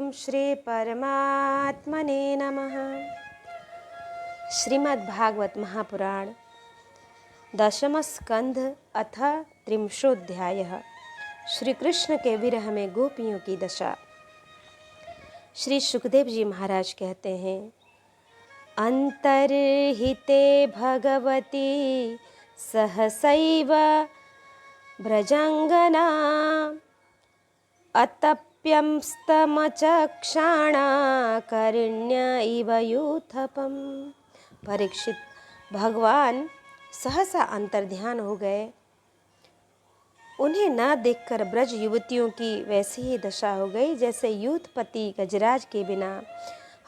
ओम श्री परमात्मने नमः। श्रीमद् भागवत महापुराण दशम स्कंध अथ त्रिंशोऽध्यायः। श्री कृष्ण के विरह में गोपियों की दशा। श्री सुखदेव जी महाराज कहते हैं, अंतर्हिते भगवती सहसैव ब्रजांगना अतप्यंस्तमचक्षाणा करिण्य इव यूथपम। परीक्षित, भगवान सहसा अंतर्ध्यान हो गए। उन्हें न देखकर ब्रज युवतियों की वैसी ही दशा हो गई जैसे यूथपति गजराज के बिना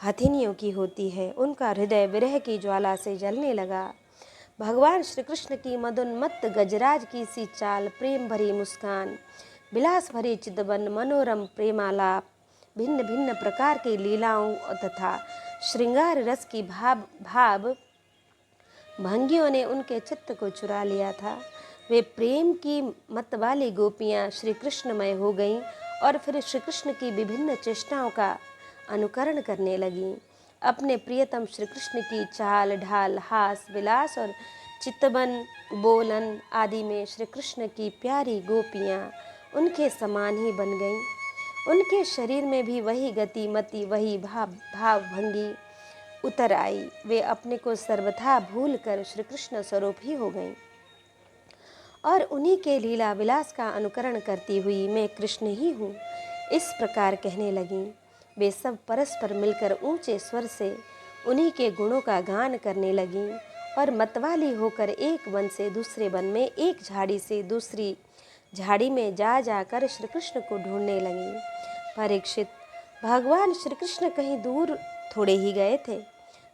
हथिनियों की होती है। उनका हृदय विरह की ज्वाला से जलने लगा। भगवान श्री कृष्ण की मदोन्मत्त गजराज की सी चाल, प्रेम भरी मुस्कान, विलास भरी चितवन, मनोरम प्रेमालाप, भिन्न भिन्न प्रकार की लीलाओं तथा श्रृंगार रस की भाव भंगियों ने उनके चित्त को चुरा लिया था। वे प्रेम की मत वाली गोपियाँ श्री कृष्णमय हो गईं और फिर श्री कृष्ण की विभिन्न चेष्टाओं का अनुकरण करने लगीं। अपने प्रियतम श्री कृष्ण की चाल ढाल, हास विलास और चितवन बोलन आदि में श्री कृष्ण की प्यारी गोपियाँ उनके समान ही बन गईं। उनके शरीर में भी वही गति मति, वही भाव भंगी उतर आई। वे अपने को सर्वथा भूल कर श्री कृष्ण स्वरूप ही हो गईं और उन्हीं के लीला विलास का अनुकरण करती हुई मैं कृष्ण ही हूँ, इस प्रकार कहने लगीं। वे सब परस्पर मिलकर ऊंचे स्वर से उन्हीं के गुणों का गान करने लगीं और मतवाली होकर एक वन से दूसरे वन में, एक झाड़ी से दूसरी झाड़ी में जा जाकर श्री कृष्ण को ढूंढने लगीं। परीक्षित, भगवान श्री कृष्ण कहीं दूर थोड़े ही गए थे।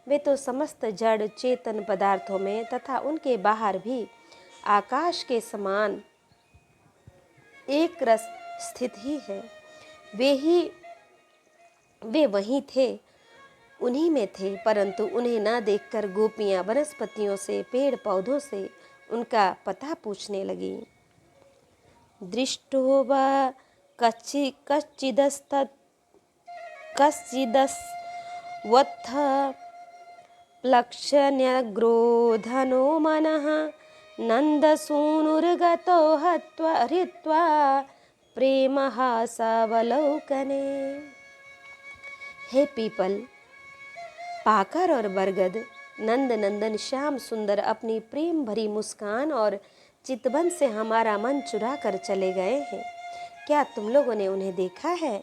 वे तो समस्त जड़ चेतन पदार्थों में तथा उनके बाहर भी आकाश के समान एक रस स्थित ही है। वे वहीं थे, उन्हीं में थे, परंतु उन्हें न देखकर गोपियां वनस्पतियों से, पेड़ पौधों से उनका पता पूछने लगी। दृष्टो वा कश्चिदस्वत्थ प्लक्षण्यग्रोधनो मनः नन्दसूनुर्गतो हृत्वा प्रेमहासावलोकने। हे पीपल, पाकर और बरगद, नंद नंदन श्याम सुंदर अपनी प्रेम भरी मुस्कान और चितवन से हमारा मन चुरा कर चले गए हैं। क्या तुम लोगों ने उन्हें देखा है?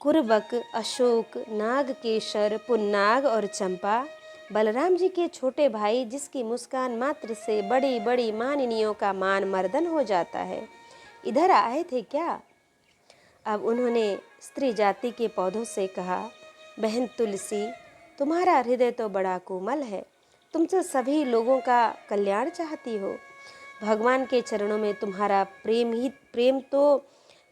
कुरबक, अशोक, नागकेशर, पुन्नाग और चंपा, बलराम जी के छोटे भाई, जिसकी मुस्कान मात्र से बड़ी बड़ी माननियों का मान मर्दन हो जाता है, इधर आए थे क्या? अब उन्होंने स्त्री जाति के पौधों से कहा, बहन तुलसी, तुम्हारा हृदय तो बड़ा कोमल है। तुम तो सभी लोगों का कल्याण चाहती हो। भगवान के चरणों में तुम्हारा प्रेम तो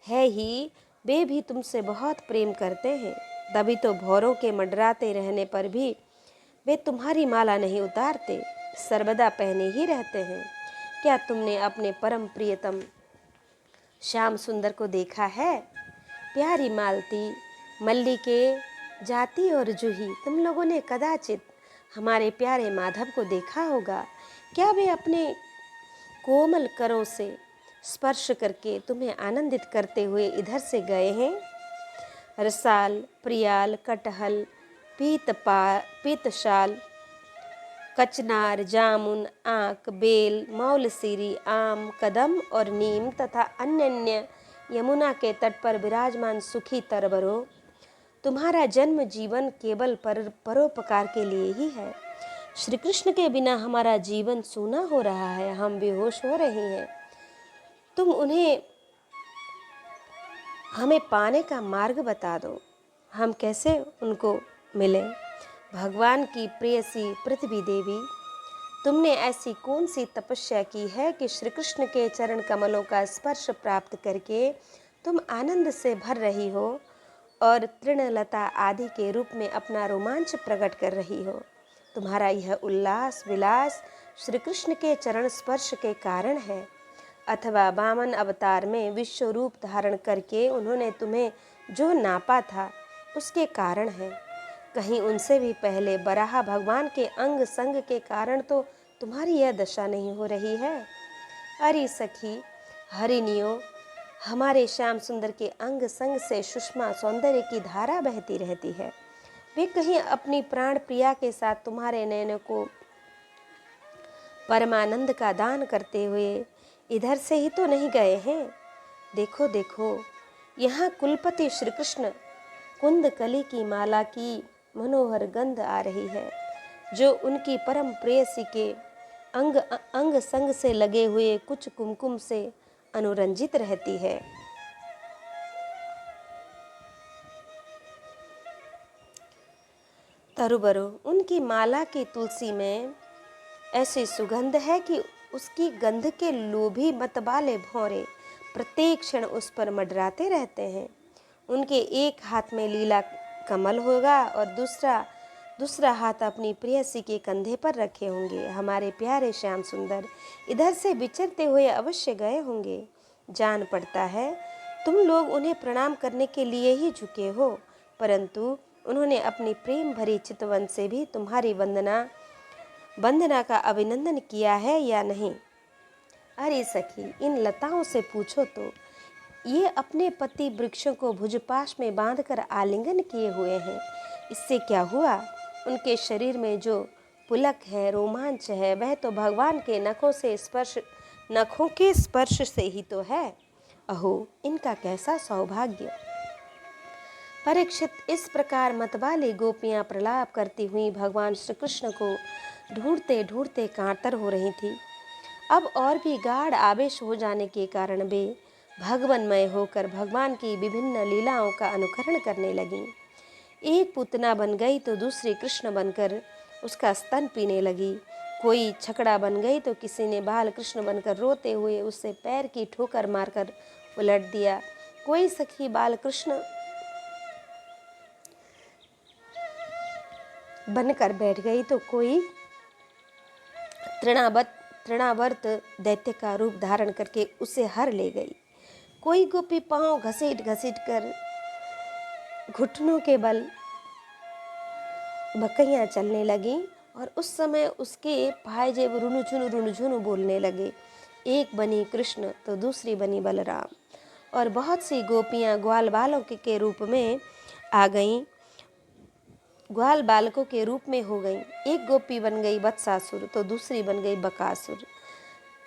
है ही, वे भी तुमसे बहुत प्रेम करते हैं। तभी तो भौरों के मंडराते रहने पर भी वे तुम्हारी माला नहीं उतारते, सर्वदा पहने ही रहते हैं। क्या तुमने अपने परम प्रियतम श्याम सुंदर को देखा है? प्यारी मालती, मल्लिके, जाति और जूही, तुम लोगों ने कदाचित हमारे प्यारे माधव को देखा होगा। क्या वे अपने कोमल करों से स्पर्श करके तुम्हें आनंदित करते हुए इधर से गए हैं? रसाल, प्रियाल, कटहल, पीतशाल, कचनार, जामुन, आक, बेल, मौलसीरी, आम, कदम और नीम तथा अन्य यमुना के तट पर विराजमान सुखी तरबरों, तुम्हारा जन्म जीवन केवल परोपकार के लिए ही है। श्री कृष्ण के बिना हमारा जीवन सूना हो रहा है, हम बेहोश हो रहे हैं। तुम हमें पाने का मार्ग बता दो, हम कैसे उनको मिलें। भगवान की प्रेयसी पृथ्वी देवी, तुमने ऐसी कौन सी तपस्या की है कि श्री कृष्ण के चरण कमलों का स्पर्श प्राप्त करके तुम आनंद से भर रही हो और तृणलता आदि के रूप में अपना रोमांच प्रकट कर रही हो। तुम्हारा यह उल्लास विलास श्री कृष्ण के चरण स्पर्श के कारण है। अथवा वामन अवतार में विश्व रूप धारण करके उन्होंने तुम्हें जो नापा था उसके कारण है। कहीं उनसे भी पहले बराह भगवान के अंग संग के कारण तो तुम्हारी यह दशा नहीं हो रही है। अरे सखी हरिणियों, हमारे श्याम सुंदर के अंग संग से सुषमा सौंदर्य की धारा बहती रहती है। वे कहीं अपनी प्राण प्रिया के साथ तुम्हारे नयनों को परमानंद का दान करते हुए इधर से ही तो नहीं गए हैं। देखो देखो, यहाँ कुलपति श्री कृष्ण कुंद कली की माला की मनोहर गंध आ रही है, जो उनकी परम प्रेयसी के अंग अंग संग से लगे हुए कुछ कुमकुम से अनुरंजित रहती है। तरुबरो, उनकी माला की तुलसी में ऐसी सुगंध है कि उसकी गंध के लोभी मतवाले भौरे प्रत्येक क्षण उस पर मंडराते रहते हैं। उनके एक हाथ में लीला कमल होगा और दूसरा हाथ अपनी प्रेयसी के कंधे पर रखे होंगे। हमारे प्यारे श्याम सुंदर इधर से विचरते हुए अवश्य गए होंगे। जान पड़ता है तुम लोग उन्हें प्रणाम करने के लिए ही झुके हो, परंतु उन्होंने अपनी प्रेम भरी चितवन से भी तुम्हारी वंदना का अभिनंदन किया है या नहीं। अरे सखी, इन लताओं से पूछो तो ये अपने पति वृक्षों को भुजपाश में बांधकर आलिंगन किए हुए हैं। इससे क्या हुआ? उनके शरीर में जो पुलक है, रोमांच है, वह तो भगवान के नखों के स्पर्श से ही तो है। अहो, इनका कैसा सौभाग्य। परीक्षित, इस प्रकार मतवाली गोपियां प्रलाप करती हुई भगवान श्री कृष्ण को ढूंढते ढूंढते कातर हो रही थी। अब और भी गाढ़ आवेश हो जाने के कारण वे भगवन्मय होकर भगवान की विभिन्न लीलाओं का अनुकरण करने लगी। एक पूतना बन गई तो दूसरी कृष्ण बनकर उसका स्तन पीने लगी। कोई छकड़ा बन गई तो किसी ने बाल कृष्ण बनकर रोते हुए उससे पैर की ठोकर मारकर उलट दिया। कोई सखी बाल कृष्ण बनकर बैठ गई तो कोई तृणावर्त दैत्य का रूप धारण करके उसे हर ले गई। कोई गोपी पांव घसीट घसीट कर घुटनों के बल बकैयां चलने लगी और उस समय उसके पायजेब रुनुझुनु बोलने लगे। एक बनी कृष्ण तो दूसरी बनी बलराम, और बहुत सी गोपियां ग्वाल बालकों के रूप में आ गईं, ग्वाल बालकों के रूप में हो गईं। एक गोपी बन गई वत्सासुर तो दूसरी बन गई बकासुर।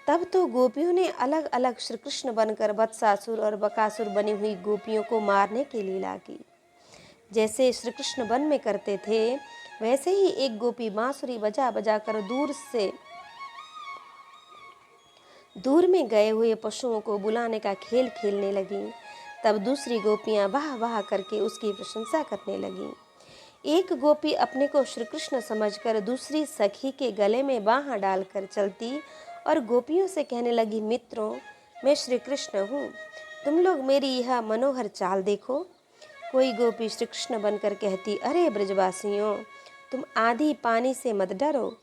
तब तो गोपियों ने अलग अलग श्री कृष्ण बनकर वत्सासुर और बकासुर बनी हुई गोपियों को मारने की लीला की। जैसे श्री कृष्ण वन में करते थे, वैसे ही एक गोपी बांसुरी बजा बजा कर दूर में गए हुए पशुओं को बुलाने का खेल खेलने लगी। तब दूसरी गोपियां वाह वाह करके उसकी प्रशंसा करने लगीं। एक गोपी अपने को श्री कृष्ण समझकर दूसरी सखी के गले में बाँह डालकर चलती और गोपियों से कहने लगी, मित्रों, मैं श्री कृष्ण हूँ, तुम लोग मेरी यह मनोहर चाल देखो। कोई गोपी श्री कृष्ण बनकर कहती, अरे ब्रजवासियों, तुम आधी पानी से मत डरो,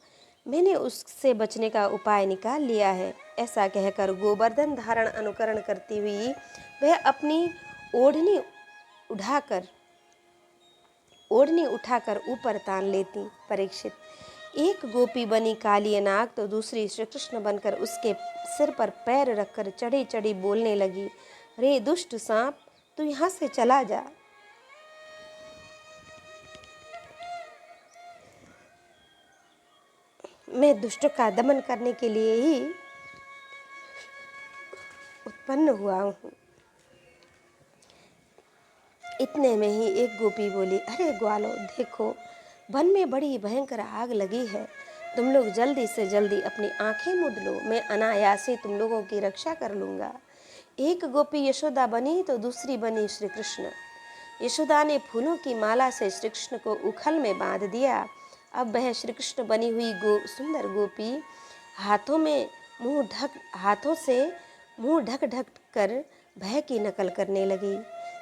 मैंने उससे बचने का उपाय निकाल लिया है। ऐसा कहकर गोवर्धन धारण अनुकरण करती हुई वह अपनी ओढ़नी उठाकर ऊपर तान लेती। परीक्षित, एक गोपी बनी काली नाग तो दूसरी श्री कृष्ण बनकर उसके सिर पर पैर रखकर चढ़ी चढ़ी बोलने लगी, रे दुष्ट सांप, तू यहाँ से चला जा। मैं दुष्ट का दमन करने के लिए ही उत्पन्न हुआ हूँ। इतने में ही एक गोपी बोली, अरे ग्वालों, देखो, वन में बड़ी भयंकर आग लगी है, तुम लोग जल्दी से जल्दी अपनी आंखें मूंद लो, मैं अनायास ही तुम लोगों की रक्षा कर लूँगा। एक गोपी यशोदा बनी तो दूसरी बनी श्री कृष्ण। यशोदा ने फूलों की माला से श्री कृष्ण को उखल में बांध दिया। अब वह श्री कृष्ण बनी हुई सुंदर गोपी हाथों से मुंह ढक ढक कर भय की नकल करने लगी।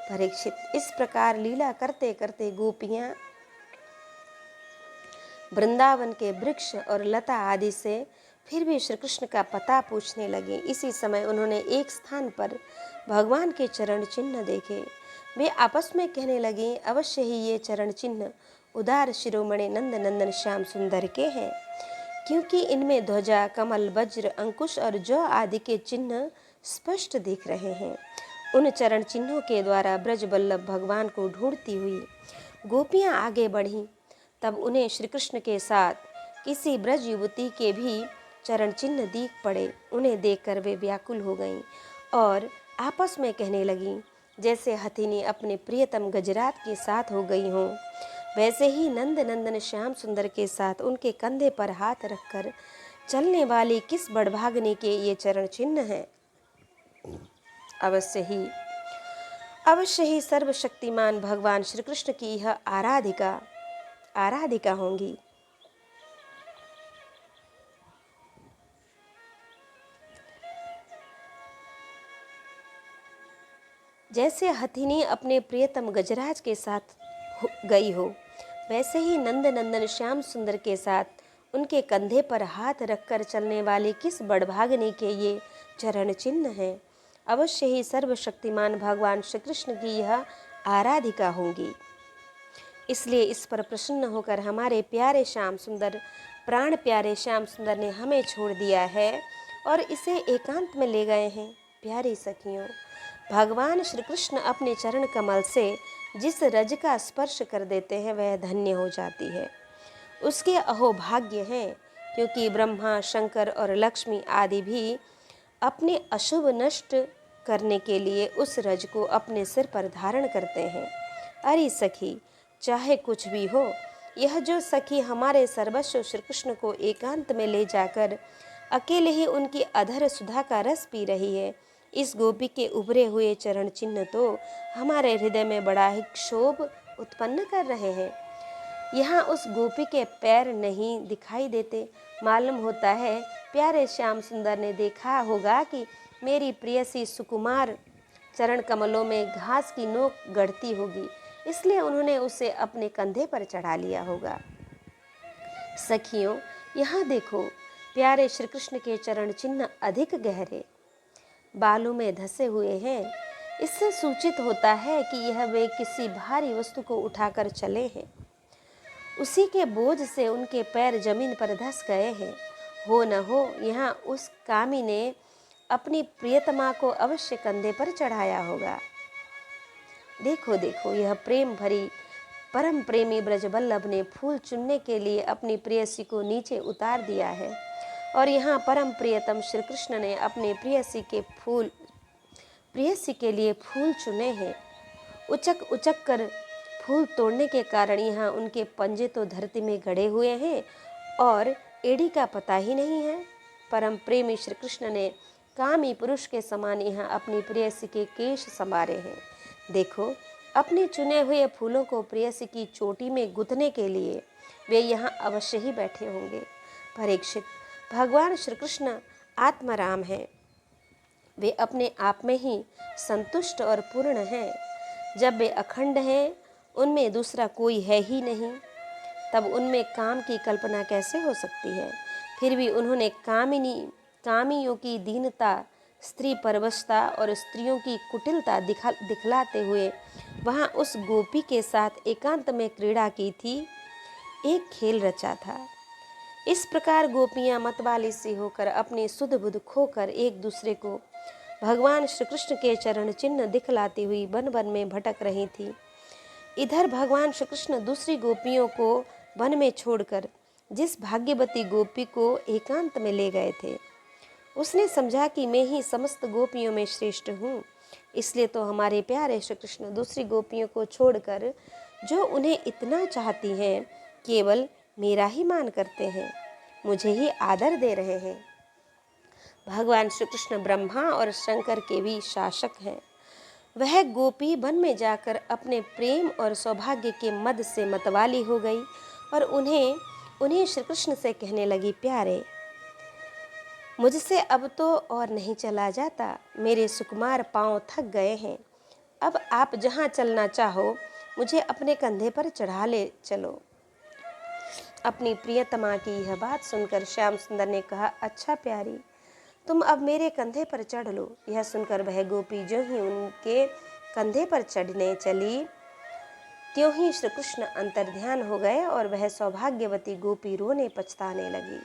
परीक्षित, इस प्रकार लीला करते करते गोपियां वृंदावन के वृक्ष और लता आदि से फिर भी श्री कृष्ण का पता पूछने लगे। इसी समय उन्होंने एक स्थान पर भगवान के चरण चिन्ह देखे। वे आपस में कहने लगे, अवश्य ही ये चरण चिन्ह उदार शिरोमणि नंद नंदन श्याम सुंदर के हैं, क्योंकि इनमें ध्वजा, कमल, वज्र, अंकुश और जौ आदि के चिन्ह स्पष्ट दिख रहे हैं। उन चरण चिन्हों के द्वारा ब्रज वल्लभ भगवान को ढूंढती हुई गोपियां आगे बढ़ीं। तब उन्हें श्री कृष्ण के साथ किसी ब्रज युवती के भी चरण चिन्ह दिख पड़े। उन्हें देखकर वे व्याकुल हो गईं और आपस में कहने लगीं, जैसे हथिनी अपने प्रियतम गजराज के साथ हो गई हों, वैसे ही नंद नंदन श्याम सुंदर के साथ उनके कंधे पर हाथ रखकर चलने वाली किस बड़भागनी के ये चरण चिन्ह हैं। अवश्य ही सर्वशक्तिमान भगवान श्री कृष्ण की यह आराधिका होंगी। जैसे हथिनी अपने प्रियतम गजराज के साथ गई हो, वैसे ही नंद नंदन श्याम सुंदर के साथ उनके कंधे पर हाथ रखकर चलने वाली किस बड़भागनी के ये चरण चिन्ह हैं। अवश्य ही सर्वशक्तिमान भगवान श्री कृष्ण की यह आराधिका होंगी। इसलिए इस पर प्रसन्न होकर हमारे प्यारे श्याम सुंदर, प्राण प्यारे श्याम सुंदर ने हमें छोड़ दिया है और इसे एकांत में ले गए हैं। प्यारी सखियों, भगवान श्री कृष्ण अपने चरण कमल से जिस रज का स्पर्श कर देते हैं वह धन्य हो जाती है। उसके अहोभाग्य हैं, क्योंकि ब्रह्मा, शंकर और लक्ष्मी आदि भी अपने अशुभ नष्ट करने के लिए उस रज को अपने सिर पर धारण करते हैं। अरे सखी, चाहे कुछ भी हो, यह जो सखी हमारे सर्वस्व श्री कृष्ण को एकांत में ले जाकर अकेले ही उनकी अधर सुधा का रस पी रही है, इस गोपी के उभरे हुए चरण चिन्ह तो हमारे हृदय में बड़ा ही क्षोभ उत्पन्न कर रहे हैं। यहाँ उस गोपी के पैर नहीं दिखाई देते। मालूम होता है प्यारे श्याम सुंदर ने देखा होगा कि मेरी प्रियसी सुकुमार चरण कमलों में घास की नोक गढ़ती होगी, इसलिए उन्होंने उसे अपने कंधे पर चढ़ा लिया होगा। सखियों, यहाँ देखो, प्यारे श्री कृष्ण के चरण चिन्ह अधिक गहरे बालों में धसे हुए हैं। इससे सूचित होता है कि यह वे किसी भारी वस्तु को उठाकर चले हैं। उसी के बोझ से उनके पैर जमीन पर धस गए हैं। हो न हो यहाँ उस कामी ने अपनी प्रियतमा को अवश्य कंधे पर चढ़ाया होगा। देखो देखो, यह प्रेम भरी परम प्रेमी ब्रजवल्लभ ने फूल चुनने के लिए अपनी प्रेयसी को नीचे उतार दिया है और यहाँ परम प्रियतम श्री कृष्ण ने अपने प्रेयसी के लिए फूल चुने हैं। उचक उचक कर फूल तोड़ने के कारण यहाँ उनके पंजे तो धरती में गड़े हुए हैं और एड़ी का पता ही नहीं है। परम प्रेमी श्री कृष्ण ने कामी पुरुष के समान यहाँ अपनी प्रेयसी के केश संवारे हैं। देखो, अपने चुने हुए फूलों को प्रेयसी की चोटी में गुथने के लिए वे यहाँ अवश्य ही बैठे होंगे। परीक्षित, भगवान श्री कृष्ण आत्माराम हैं। वे अपने आप में ही संतुष्ट और पूर्ण हैं। जब वे अखंड हैं, उनमें दूसरा कोई है ही नहीं, तब उनमें काम की कल्पना कैसे हो सकती है। फिर भी उन्होंने कामियों की दीनता, स्त्री परवशता और स्त्रियों की कुटिलता दिखलाते हुए वहाँ उस गोपी के साथ एकांत में क्रीड़ा की थी, एक खेल रचा था। इस प्रकार गोपियाँ मतवाली सी होकर अपनी सुध बुध खोकर एक दूसरे को भगवान श्री कृष्ण के चरण चिन्ह दिखलाती हुई वन वन में भटक रही थी। इधर भगवान श्री कृष्ण दूसरी गोपियों को वन में छोड़कर जिस भाग्यवती गोपी को एकांत में ले गए थे, उसने समझा कि मैं ही समस्त गोपियों में श्रेष्ठ हूँ। इसलिए तो हमारे प्यारे श्री कृष्ण दूसरी गोपियों को छोड़कर, जो उन्हें इतना चाहती हैं, केवल मेरा ही मान करते हैं, मुझे ही आदर दे रहे हैं। भगवान श्री कृष्ण ब्रह्मा और शंकर के भी शासक हैं। वह गोपी वन में जाकर अपने प्रेम और सौभाग्य के मद से मतवाली हो गई और उन्हें श्री कृष्ण से कहने लगी, प्यारे, मुझसे अब तो और नहीं चला जाता, मेरे सुकुमार पांव थक गए हैं। अब आप जहाँ चलना चाहो मुझे अपने कंधे पर चढ़ा ले चलो। अपनी प्रियतमा की यह बात सुनकर श्याम सुंदर ने कहा, अच्छा प्यारी, तुम अब मेरे कंधे पर चढ़ लो। यह सुनकर वह गोपी जो ही उनके कंधे पर चढ़ने चली, त्यों ही श्री कृष्ण अंतर्ध्यान हो गए और वह सौभाग्यवती गोपी रोने पछताने लगी।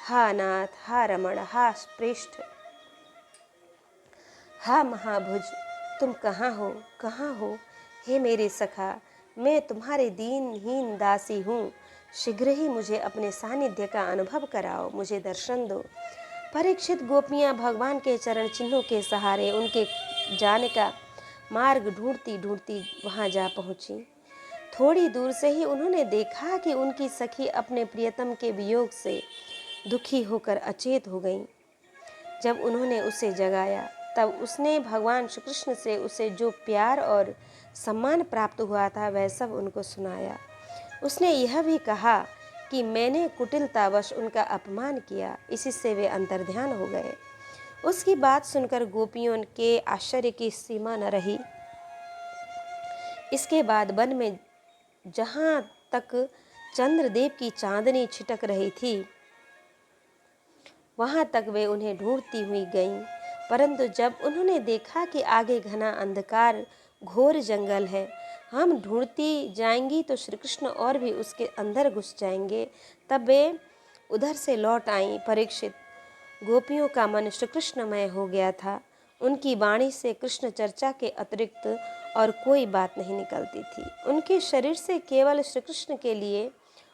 हा नाथ, हा रमण, हा पृष्ठ, हा महाभुज, तुम कहाँ हो, कहाँ हो? हे मेरे सखा, मैं तुम्हारे दीनहीन दासी हूँ। शीघ्र ही मुझे अपने सानिध्य का अनुभव कराओ, मुझे दर्शन दो। परीक्षित गोपियाँ भगवान के चरण चिन्हों के सहारे उनके जाने का मार्ग ढूंढती ढूंढती वहाँ जा पहुँची। थोड़ी दूर से ही उन्होंने देखा कि उनकी सखी अपने प्रियतम के वियोग से दुखी होकर अचेत हो गई। जब उन्होंने उसे जगाया तब उसने भगवान श्री कृष्ण से उसे जो प्यार और सम्मान प्राप्त हुआ था वह सब उनको सुनाया। उसने यह भी कहा कि मैंने कुटिलतावश उनका अपमान किया, इसी से वे अंतर्ध्यान हो गए। उसकी बात सुनकर गोपियों के आश्चर्य की सीमा न रही। इसके बाद वन में जहाँ तक चंद्रदेव की चांदनी छिटक रही थी वहाँ तक वे उन्हें ढूंढती हुई गईं, परंतु जब उन्होंने देखा कि आगे घना अंधकार घोर जंगल है, हम ढूंढती जाएंगी तो श्री कृष्ण और भी उसके अंदर घुस जाएंगे, तब वे उधर से लौट आईं। परीक्षित गोपियों का मन श्री कृष्णमय हो गया था। उनकी वाणी से कृष्ण चर्चा के अतिरिक्त और कोई बात नहीं निकलती थी। उनके शरीर से केवल श्री कृष्ण के लिए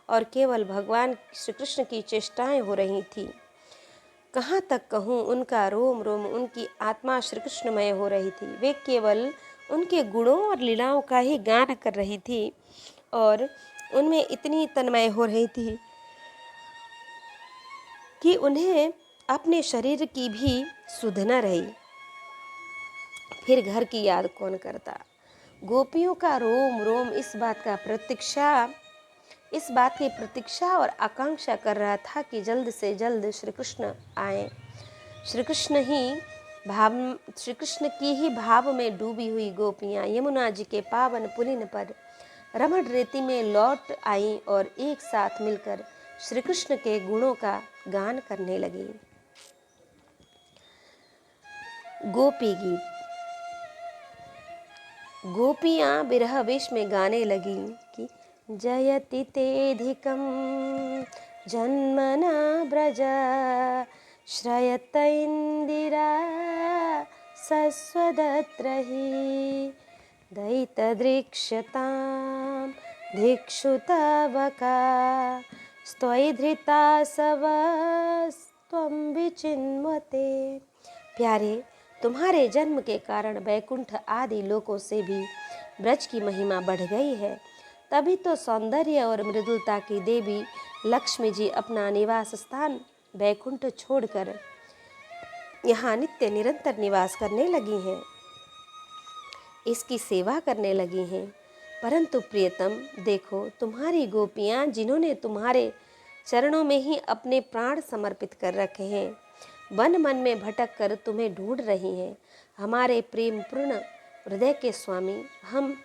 और केवल भगवान श्री कृष्ण की चेष्टाएं हो रही थी। कहाँ तक कहूँ, उनका रोम रोम, उनकी आत्मा श्री कृष्णमय हो रही थी। वे केवल उनके गुणों और लीलाओं का ही गान कर रही थी और उनमें इतनी तन्मय हो रही थी कि उन्हें अपने शरीर की भी सुध न रही। फिर घर की याद कौन करता? गोपियों का रोम रोम इस बात की प्रतीक्षा और आकांक्षा कर रहा था कि जल्द से जल्द श्री कृष्ण आए। श्री कृष्ण की ही भाव में डूबी हुई गोपियाँ यमुना जी के पावन पुलिन पर रमण रेती में लौट आईं और एक साथ मिलकर श्री कृष्ण के गुणों का गान करने लगी। गोपी गीत। गोपियाँ विरह वेश में गाने लगी कि जयति तेधिकं जन्मना व्रजा श्रयत इंदिरा सस्वदत्रहि दयितदृक्ष्यतां धिक्षुतवका स्त्वयि धृता सवस्त्वं विचिन्वते। प्यारे, तुम्हारे जन्म के कारण वैकुंठ आदि लोकों से भी ब्रज की महिमा बढ़ गई है। तभी तो सौंदर्य और मृदुलता की देवी लक्ष्मी जी अपना निवास स्थान वैकुंठ छोड़कर यहाँ नित्य निरंतर निवास करने लगी हैं, इसकी सेवा करने लगी हैं। परंतु प्रियतम, देखो, तुम्हारी गोपियाँ जिन्होंने तुम्हारे चरणों में ही अपने प्राण समर्पित कर रखे हैं, वन मन में भटक कर तुम्हें ढूंढ रही हैं। हमारे प्रेम पूर्ण हृदय के स्वामी, हम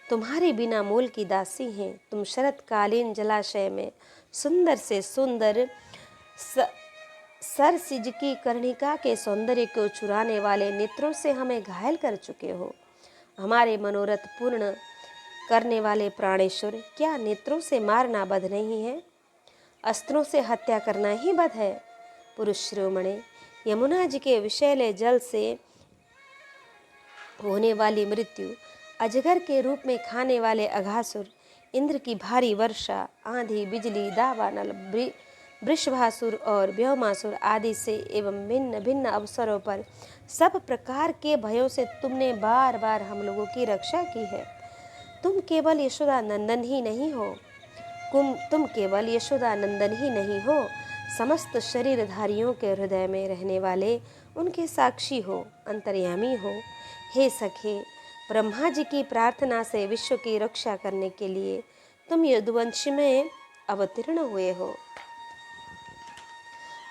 तुम्हारी बिना मोल की दासी हैं। तुम शरतकालीन जलाशय में सुंदर से सुंदर सरसिज की कर्णिका के सौंदर्य को चुराने वाले नेत्रों से हमें घायल कर चुके हो। हमारे मनोरथ पूर्ण करने वाले प्राणेश्वर, क्या नेत्रों से मारना बध नहीं है? अस्त्रों से हत्या करना ही बध है? पुरुष शिरोमणि, यमुना जी के विषैले जल से होने वाली मृत्यु, अजगर के रूप में खाने वाले अघासुर, इंद्र की भारी वर्षा, आंधी, बिजली, दावानल, वृषभासुर और व्योमासुर आदि से एवं भिन्न भिन्न अवसरों पर सब प्रकार के भयों से तुमने बार बार हम लोगों की रक्षा की है। तुम केवल यशोदा नंदन ही नहीं हो, समस्त शरीरधारियों के हृदय में रहने वाले उनके साक्षी हो, अंतर्यामी हो। हे सखे, ब्रह्मा जी की प्रार्थना से विश्व की रक्षा करने के लिए तुम यदुवंश में अवतीर्ण हुए हो।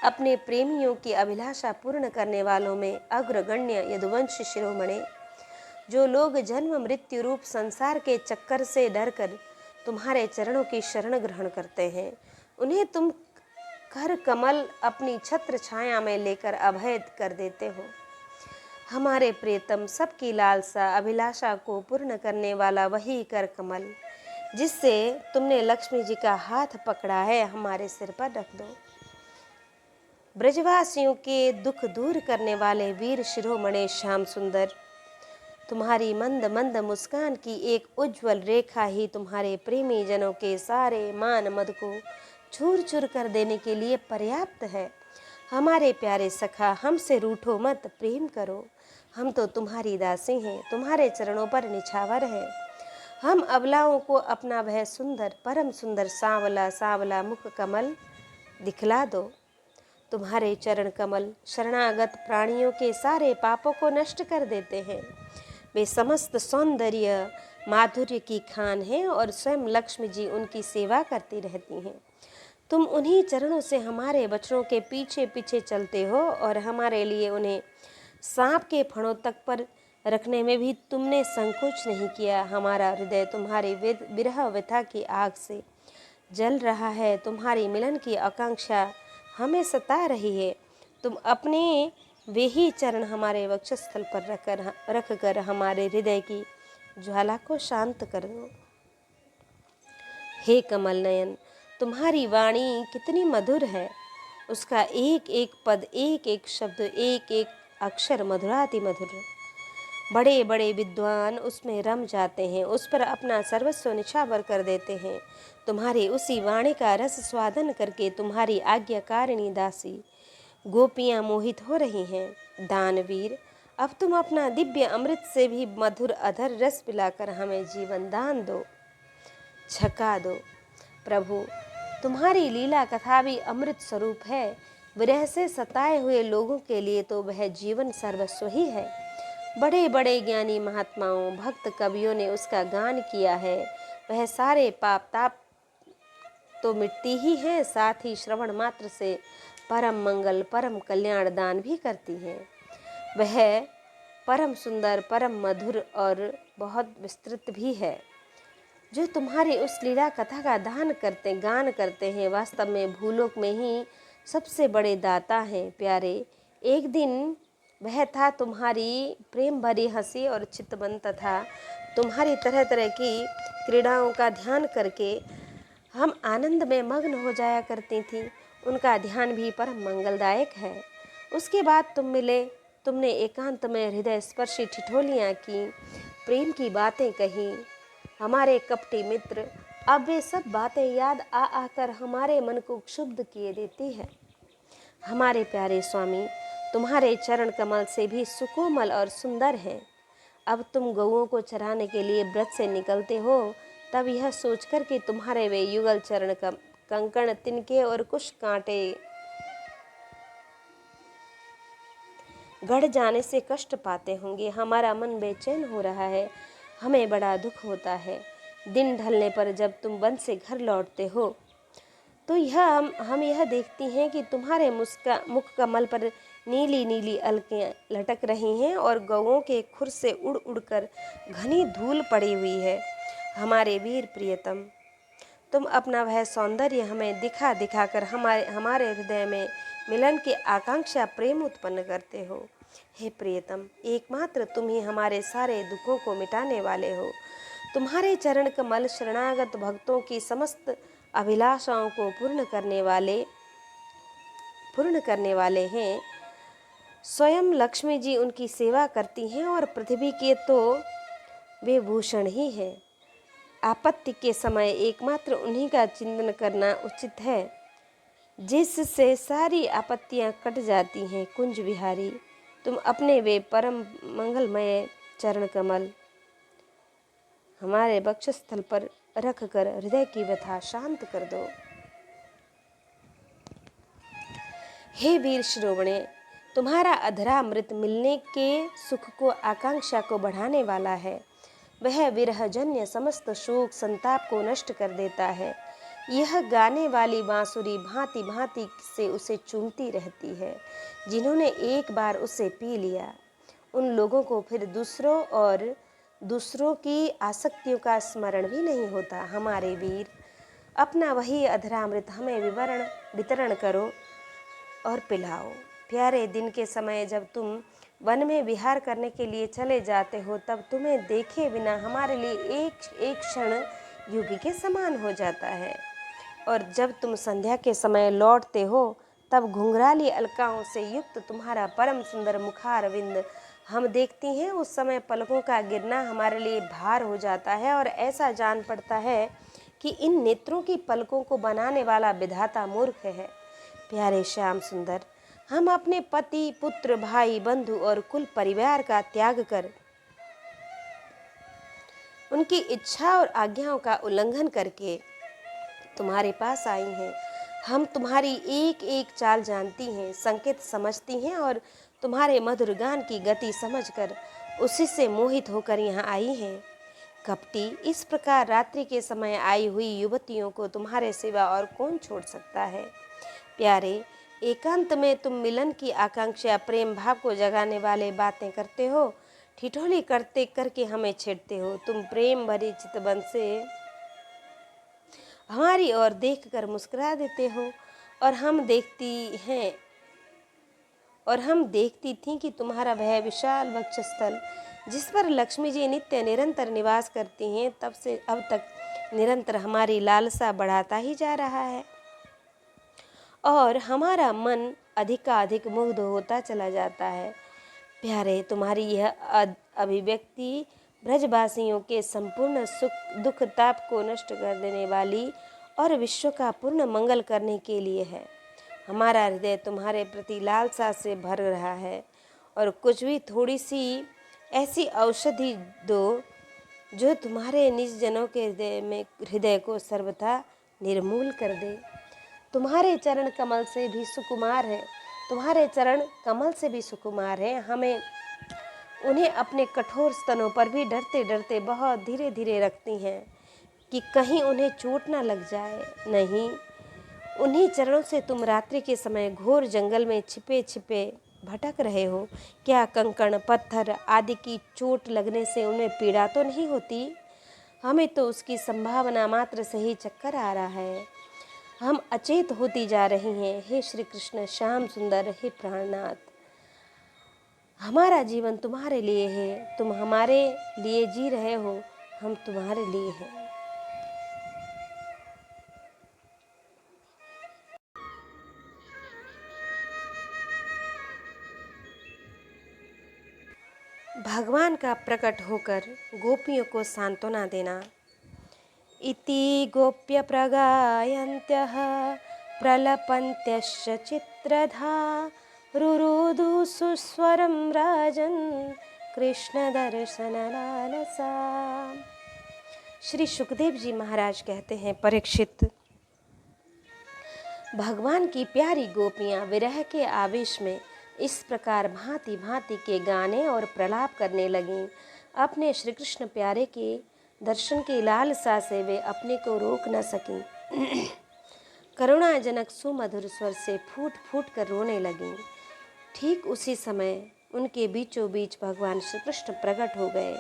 अपने प्रेमियों की अभिलाषा पूर्ण करने वालों में अग्रगण्य यदुवंश शिरोमणि, जो लोग जन्म मृत्यु रूप संसार के चक्कर से डरकर तुम्हारे चरणों की शरण ग्रहण करते हैं। उन्हें तुम कर कमल अपनी छत्र छाया में लेकर अभय कर देते हो। हमारे प्रियतम, सबकी लालसा अभिलाषा को पूर्ण करने वाला वही कर कमल जिससे तुमने लक्ष्मी जी का हाथ पकड़ा है, हमारे सिर पर रख दो। ब्रजवासियों के दुख दूर करने वाले वीर शिरोमणि श्याम सुंदर, तुम्हारी मंद मंद मुस्कान की एक उज्जवल रेखा ही तुम्हारे प्रेमी जनों के सारे मान मद को चूर चूर कर देने के लिए पर्याप्त है। हमारे प्यारे सखा, हमसे रूठो मत, प्रेम करो। हम तो तुम्हारी दासी हैं, तुम्हारे चरणों पर निछावर है। हम अबलाओं को अपना वह सुंदर, परम सुंदर सांवला सांवला मुख कमल दिखला दो। तुम्हारे चरण कमल शरणागत प्राणियों के सारे पापों को नष्ट कर देते हैं। वे समस्त सौंदर्य माधुर्य की खान हैं और स्वयं लक्ष्मी जी उनकी सेवा करती रहती हैं। तुम उन्हीं चरणों से हमारे बच्चों के पीछे पीछे चलते हो और हमारे लिए उन्हें सांप के फणों तक पर रखने में भी तुमने संकोच नहीं किया। हमारा हृदय तुम्हारी विरह व्यथा की आग से जल रहा है। तुम्हारी मिलन की आकांक्षा हमें सता रही है। तुम अपने वे ही चरण हमारे वक्षस्थल पर रख कर हमारे हृदय की ज्वाला को शांत कर दो। हे कमल नयन, तुम्हारी वाणी कितनी मधुर है। उसका एक एक पद, एक एक शब्द, एक एक अक्षर मधुराति मधुर। बड़े बड़े विद्वान उसमें रम जाते हैं, उस पर अपना सर्वस्व निछावर कर देते हैं। तुम्हारी उसी वाणी का रस स्वादन करके तुम्हारी आज्ञाकारिणी दासी गोपियाँ मोहित हो रही हैं। दानवीर, अब तुम अपना दिव्य अमृत से भी मधुर अधर रस पिलाकर हमें जीवन दान दो, छका दो। प्रभु, तुम्हारी लीला कथा भी अमृत स्वरूप है। विरह से सताए हुए लोगों के लिए तो वह जीवन सर्वस्व ही है। बड़े बड़े ज्ञानी महात्माओं, भक्त कवियों ने उसका गान किया है। वह सारे पाप ताप तो मिटती ही है, साथ ही श्रवण मात्र से परम मंगल, परम कल्याण दान भी करती है। वह परम सुंदर, परम मधुर और बहुत विस्तृत भी है। जो तुम्हारी उस लीला कथा का गान करते हैं, वास्तव में भूलोक में ही सबसे बड़े दाता हैं। प्यारे, एक दिन वह था तुम्हारी प्रेम भरी हंसी और चितवन तथा तुम्हारी तरह तरह की क्रीड़ाओं का ध्यान करके हम आनंद में मग्न हो जाया करती थी। उनका ध्यान भी परम मंगलदायक है। उसके बाद तुम मिले, तुमने एकांत में हृदय स्पर्शी ठिठोलियाँ की, प्रेम की बातें कही। हमारे कपटी मित्र, अब वे सब बातें याद आ आकर हमारे मन को क्षुब्ध किए देती है। हमारे प्यारे स्वामी, तुम्हारे चरण कमल से भी सुकोमल और सुंदर हैं। अब तुम गौओं को चराने के लिए ब्रज से निकलते हो, तब यह सोचकर कि तुम्हारे वे युगल चरण कंकण, तिनके और कुछ कांटे गढ़ जाने से कष्ट पाते होंगे। हमारा मन बेचैन हो रहा है, हमें बड़ा दुख होता है। दिन ढलने पर जब तुम वन से घर लौटते हो तो हम यह देखती हैं कि तुम्हारे मुख कमल पर नीली नीली अलकें लटक रही हैं और गौओं के खुर से उड़ उड़कर घनी धूल पड़ी हुई है। हमारे वीर प्रियतम, तुम अपना वह सौंदर्य हमें दिखा दिखा कर हमारे हृदय में मिलन की आकांक्षा, प्रेम उत्पन्न करते हो। हे प्रियतम, एकमात्र तुम ही हमारे सारे दुखों को मिटाने वाले हो। तुम्हारे चरण कमल शरणागत भक्तों की समस्त अभिलाषाओं को पूर्ण करने वाले हैं। स्वयं लक्ष्मी जी उनकी सेवा करती हैं और पृथ्वी के तो वे भूषण ही हैं। आपत्ति के समय एकमात्र उन्हीं का चिंतन करना उचित है, जिससे सारी आपत्तियां कट जाती हैं। कुंज विहारी, तुम अपने वे परम मंगलमय चरण कमल हमारे वक्षस्थल पर रख कर हृदय की व्यथा शांत कर दो। हे वीर शिरोमणे, तुम्हारा अधरामृत मिलने के सुख को, आकांक्षा को बढ़ाने वाला है। वह विरहजन्य समस्त शोक संताप को नष्ट कर देता है। यह गाने वाली बांसुरी भांति भांति से उसे चूमती रहती है। जिन्होंने एक बार उसे पी लिया, उन लोगों को फिर दूसरों और दूसरों की आसक्तियों का स्मरण भी नहीं होता। हमारे वीर, अपना वही अधरामृत हमें वितरण करो और पिलाओ। प्यारे, दिन के समय जब तुम वन में विहार करने के लिए चले जाते हो, तब तुम्हें देखे बिना हमारे लिए एक एक क्षण युग के समान हो जाता है। और जब तुम संध्या के समय लौटते हो, तब घुंघराली अलकाओं से युक्त तुम्हारा परम सुंदर मुखारविंद हम देखती हैं। उस समय पलकों का गिरना हमारे लिए भार हो जाता है और ऐसा जान पड़ता है कि इन नेत्रों की पलकों को बनाने वाला विधाता मूर्ख है। प्यारे श्याम सुंदर, हम अपने पति, पुत्र, भाई, बंधु और कुल परिवार का त्याग कर, उनकी इच्छा और आज्ञाओं का उल्लंघन करके तुम्हारे पास आई हैं। हम तुम्हारी एक एक चाल जानती हैं, संकेत समझती हैं और तुम्हारे मधुर गान की गति समझकर उसी से मोहित होकर यहाँ आई हैं। कपटी, इस प्रकार रात्रि के समय आई हुई युवतियों को तुम्हारे सिवा और कौन छोड़ सकता है। प्यारे, एकांत में तुम मिलन की आकांक्षा, प्रेम भाव को जगाने वाले बातें करते हो, ठिठोली करते करके हमें छेड़ते हो। तुम प्रेम भरी चितवन से हमारी ओर देखकर मुस्कुरा देते हो और हम देखती थीं कि तुम्हारा वह विशाल वक्षस्थल, जिस पर लक्ष्मी जी नित्य निरंतर निवास करती हैं, तब से अब तक निरंतर हमारी लालसा बढ़ाता ही जा रहा है और हमारा मन अधिकाधिक मुग्ध होता चला जाता है। प्यारे, तुम्हारी यह अभिव्यक्ति ब्रजवासियों के संपूर्ण सुख दुख ताप को नष्ट कर देने वाली और विश्व का पूर्ण मंगल करने के लिए है। हमारा हृदय तुम्हारे प्रति लालसा से भर रहा है और कुछ भी थोड़ी सी ऐसी औषधि दो जो तुम्हारे निज जनों के हृदय को सर्वथा निर्मूल कर दे। तुम्हारे चरण कमल से भी सुकुमार है, तुम्हारे चरण कमल से भी सुकुमार है। हमें उन्हें अपने कठोर स्तनों पर भी डरते डरते बहुत धीरे धीरे रखती हैं कि कहीं उन्हें चोट न लग जाए। नहीं, उन्हीं चरणों से तुम रात्रि के समय घोर जंगल में छिपे छिपे भटक रहे हो। क्या कंकड़ पत्थर आदि की चोट लगने से उन्हें पीड़ा तो नहीं होती? हमें तो उसकी संभावना मात्र से ही चक्कर आ रहा है। हम अचेत होती जा रही हैं। हे श्री कृष्ण श्याम सुंदर, हे प्राणनाथ, हमारा जीवन तुम्हारे लिए है, तुम हमारे लिए जी रहे हो, हम तुम्हारे लिए हैं। भगवान का प्रकट होकर गोपियों को सांत्वना देना। इति गोप्य प्रगायन्त्यः प्रलपन्त्यश्च चित्रधा रुरुदु सुस्वरं राजन् कृष्ण दर्शन लालसा। श्री सुखदेव जी महाराज कहते हैं, परीक्षित, भगवान की प्यारी गोपियाँ विरह के आवेश में इस प्रकार भांति भांति के गाने और प्रलाप करने लगीं। अपने श्री कृष्ण प्यारे के दर्शन की लालसा से वे अपने को रोक न सकीं। करुणाजनक सुमधुर स्वर से फूट फूट कर रोने लगीं। ठीक उसी समय उनके बीचों बीच भगवान श्री कृष्ण प्रकट हो गए।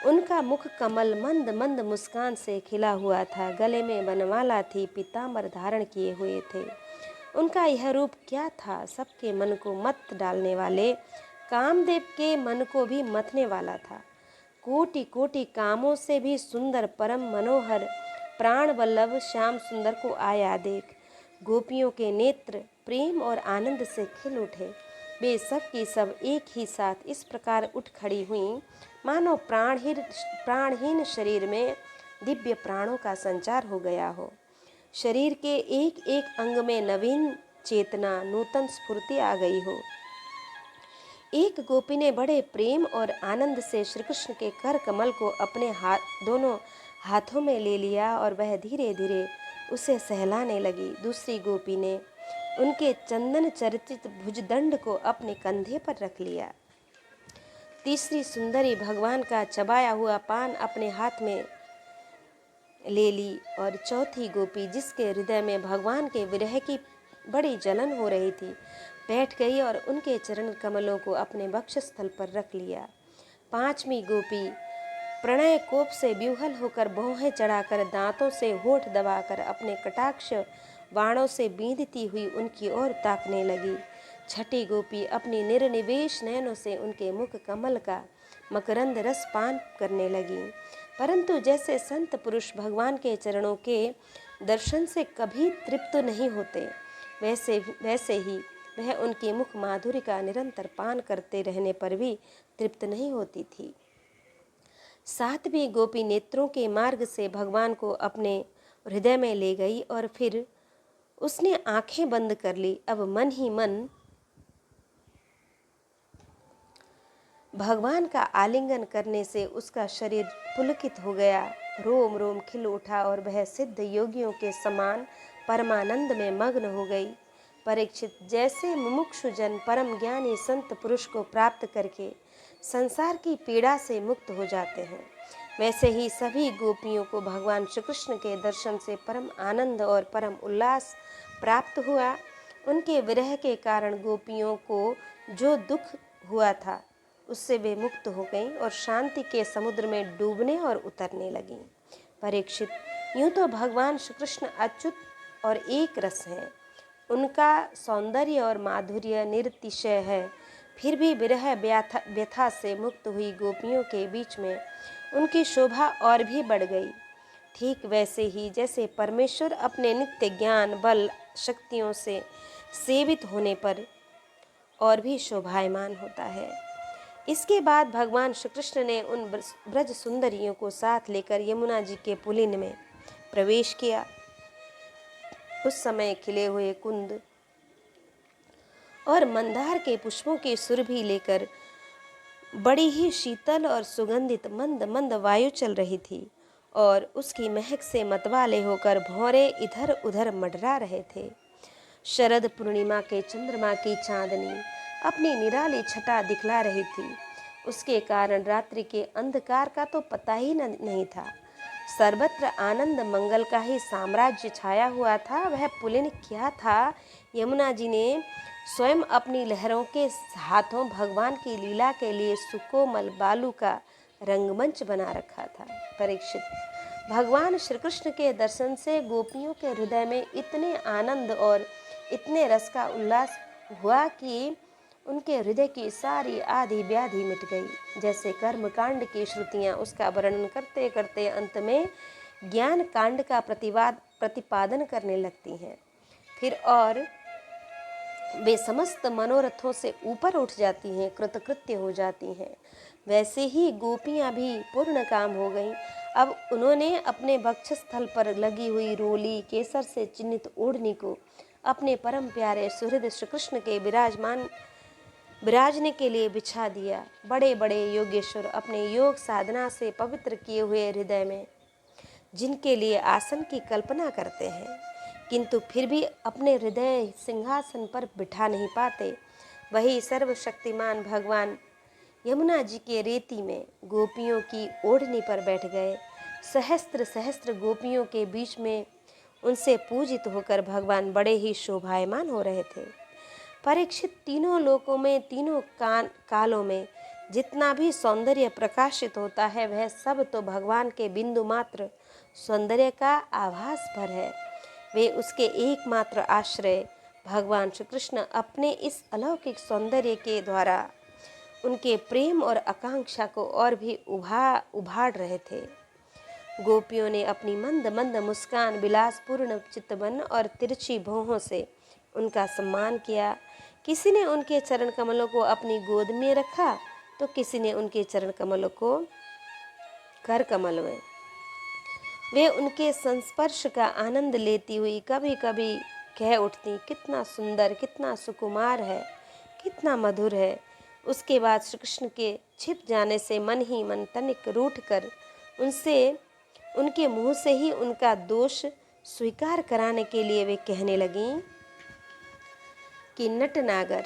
उनका मुख कमल मंद मंद मुस्कान से खिला हुआ था। गले में बनमाला थी, पीतांबर धारण किए हुए थे। उनका यह रूप क्या था? सबके मन को मत डालने वाले, कामदेव के मन को भी मथने वाला था। कोटि कोटि कामों से भी सुंदर, परम मनोहर, प्राण वल्लभ श्याम सुंदर को आया देख गोपियों के नेत्र प्रेम और आनंद से खिल उठे। वे सब की सब एक ही साथ इस प्रकार उठ खड़ी हुईं मानो प्राणहीन शरीर में दिव्य प्राणों का संचार हो गया हो। शरीर के एक एक अंग में नवीन चेतना, नूतन स्फूर्ति आ गई हो। एक गोपी ने बड़े प्रेम और आनंद से श्री कृष्ण के कर कमल को अपने दोनों हाथों में ले लिया और वह धीरे धीरे उसे सहलाने लगी। दूसरी गोपी ने उनके चंदन चर्चित भुजदंड को अपने कंधे पर रख लिया। तीसरी सुंदरी भगवान का चबाया हुआ पान अपने हाथ में ले ली और चौथी गोपी, जिसके हृदय में भगवान के विरह की बड़ी जलन हो रही थी, बैठ गई और उनके चरण कमलों को अपने वक्षस्थल पर रख लिया। पांचवी गोपी प्रणय कोप से विह्वल होकर भौहें चढ़ाकर दांतों से होठ दबाकर अपने कटाक्ष बाणों से बींधती हुई उनकी ओर ताकने लगी। छठी गोपी अपनी निर्निवेश नयनों से उनके मुख कमल का मकरंद रस पान करने लगी। परंतु जैसे संत पुरुष भगवान के चरणों के दर्शन से कभी तृप्त नहीं होते, वैसे ही वह उनके मुख माधुरी का निरंतर पान करते रहने पर भी तृप्त नहीं होती थी। सातवीं गोपी नेत्रों के मार्ग से भगवान को अपने हृदय में ले गई और फिर उसने आंखें बंद कर ली। अब मन ही मन भगवान का आलिंगन करने से उसका शरीर पुलकित हो गया, रोम रोम खिल उठा और वह सिद्ध योगियों के समान परमानंद में मग्न हो गई। परीक्षित, जैसे मुमुक्षु जन परम ज्ञानी संत पुरुष को प्राप्त करके संसार की पीड़ा से मुक्त हो जाते हैं, वैसे ही सभी गोपियों को भगवान श्री कृष्ण के दर्शन से परम आनंद और परम उल्लास प्राप्त हुआ। उनके विरह के कारण गोपियों को जो दुख हुआ था उससे वे मुक्त हो गईं और शांति के समुद्र में डूबने और उतरने लगीं। परीक्षित, यूँ तो भगवान श्री कृष्ण अच्युत और एक रस हैं, उनका सौंदर्य और माधुर्य निरतिशय है, फिर भी विरह व्यथा से मुक्त हुई गोपियों के बीच में उनकी शोभा और भी बढ़ गई। ठीक वैसे ही जैसे परमेश्वर अपने नित्य ज्ञान बल शक्तियों से सेवित होने पर और भी शोभायमान होता है। इसके बाद भगवान श्री कृष्ण ने उन ब्रज सुंदरियों को साथ लेकर यमुना जी के पुलिन में प्रवेश किया। उस समय खिले हुए कुंद और मंदार के पुष्पों की सुरभि लेकर बड़ी ही शीतल और सुगंधित मंद मंद वायु चल रही थी और उसकी महक से मतवाले होकर भौरे इधर उधर मंडरा रहे थे। शरद पूर्णिमा के चंद्रमा की चांदनी अपनी निराली छटा दिखला रही थी। उसके कारण रात्रि के अंधकार का तो पता ही नहीं था। सर्वत्र आनंद मंगल का ही साम्राज्य छाया हुआ था। वह पुलिन क्या था, यमुना जी ने स्वयं अपनी लहरों के हाथों भगवान की लीला के लिए सुकोमल बालू का रंगमंच बना रखा था। परीक्षित, भगवान श्री कृष्ण के दर्शन से गोपियों के हृदय में इतने आनंद और इतने रस का उल्लास हुआ कि उनके हृदय की सारी आदि व्याधि मिट गई। जैसे कर्म कांड की श्रुतियाँ उसका वर्णन करते करते अंत में ज्ञान कांड का प्रतिपादन करने लगती हैं, फिर और वे समस्त मनोरथों से ऊपर उठ जाती हैं, कृतकृत्य हो जाती हैं। वैसे ही गोपियाँ भी पूर्ण काम हो गईं। अब उन्होंने अपने वक्षस्थल पर लगी हुई रोली केसर से चिन्हित ओढ़नी को अपने परम प्यारे सुहृद श्री कृष्ण के विराजने के लिए बिछा दिया। बड़े बड़े योगेश्वर अपने योग साधना से पवित्र किए हुए हृदय में जिनके लिए आसन की कल्पना करते हैं, किंतु फिर भी अपने हृदय सिंहासन पर बिठा नहीं पाते, वही सर्वशक्तिमान भगवान यमुना जी के रेती में गोपियों की ओढ़नी पर बैठ गए। सहस्त्र सहस्त्र गोपियों के बीच में उनसे पूजित होकर भगवान बड़े ही शोभायमान हो रहे थे। परीक्षित, तीनों लोकों में तीनों कालों में जितना भी सौंदर्य प्रकाशित होता है वह सब तो भगवान के बिंदु मात्र सौंदर्य का आभास भर है। वे उसके एकमात्र आश्रय भगवान श्री कृष्ण अपने इस अलौकिक सौंदर्य के द्वारा उनके प्रेम और आकांक्षा को और भी उभार रहे थे। गोपियों ने अपनी मंद मंद मुस्कान, विलासपूर्ण चितवन और तिरछी भौहों से उनका सम्मान किया। किसी ने उनके चरण कमलों को अपनी गोद में रखा तो किसी ने उनके चरण कमलों को कर कमल में। वे उनके संस्पर्श का आनंद लेती हुई कभी कभी कह उठती, कितना सुंदर, कितना सुकुमार है, कितना मधुर है। उसके बाद श्री कृष्ण के छिप जाने से मन ही मन तनिक रूठ कर उनके मुंह से ही उनका दोष स्वीकार कराने के लिए वे कहने लगीं कि नटनागर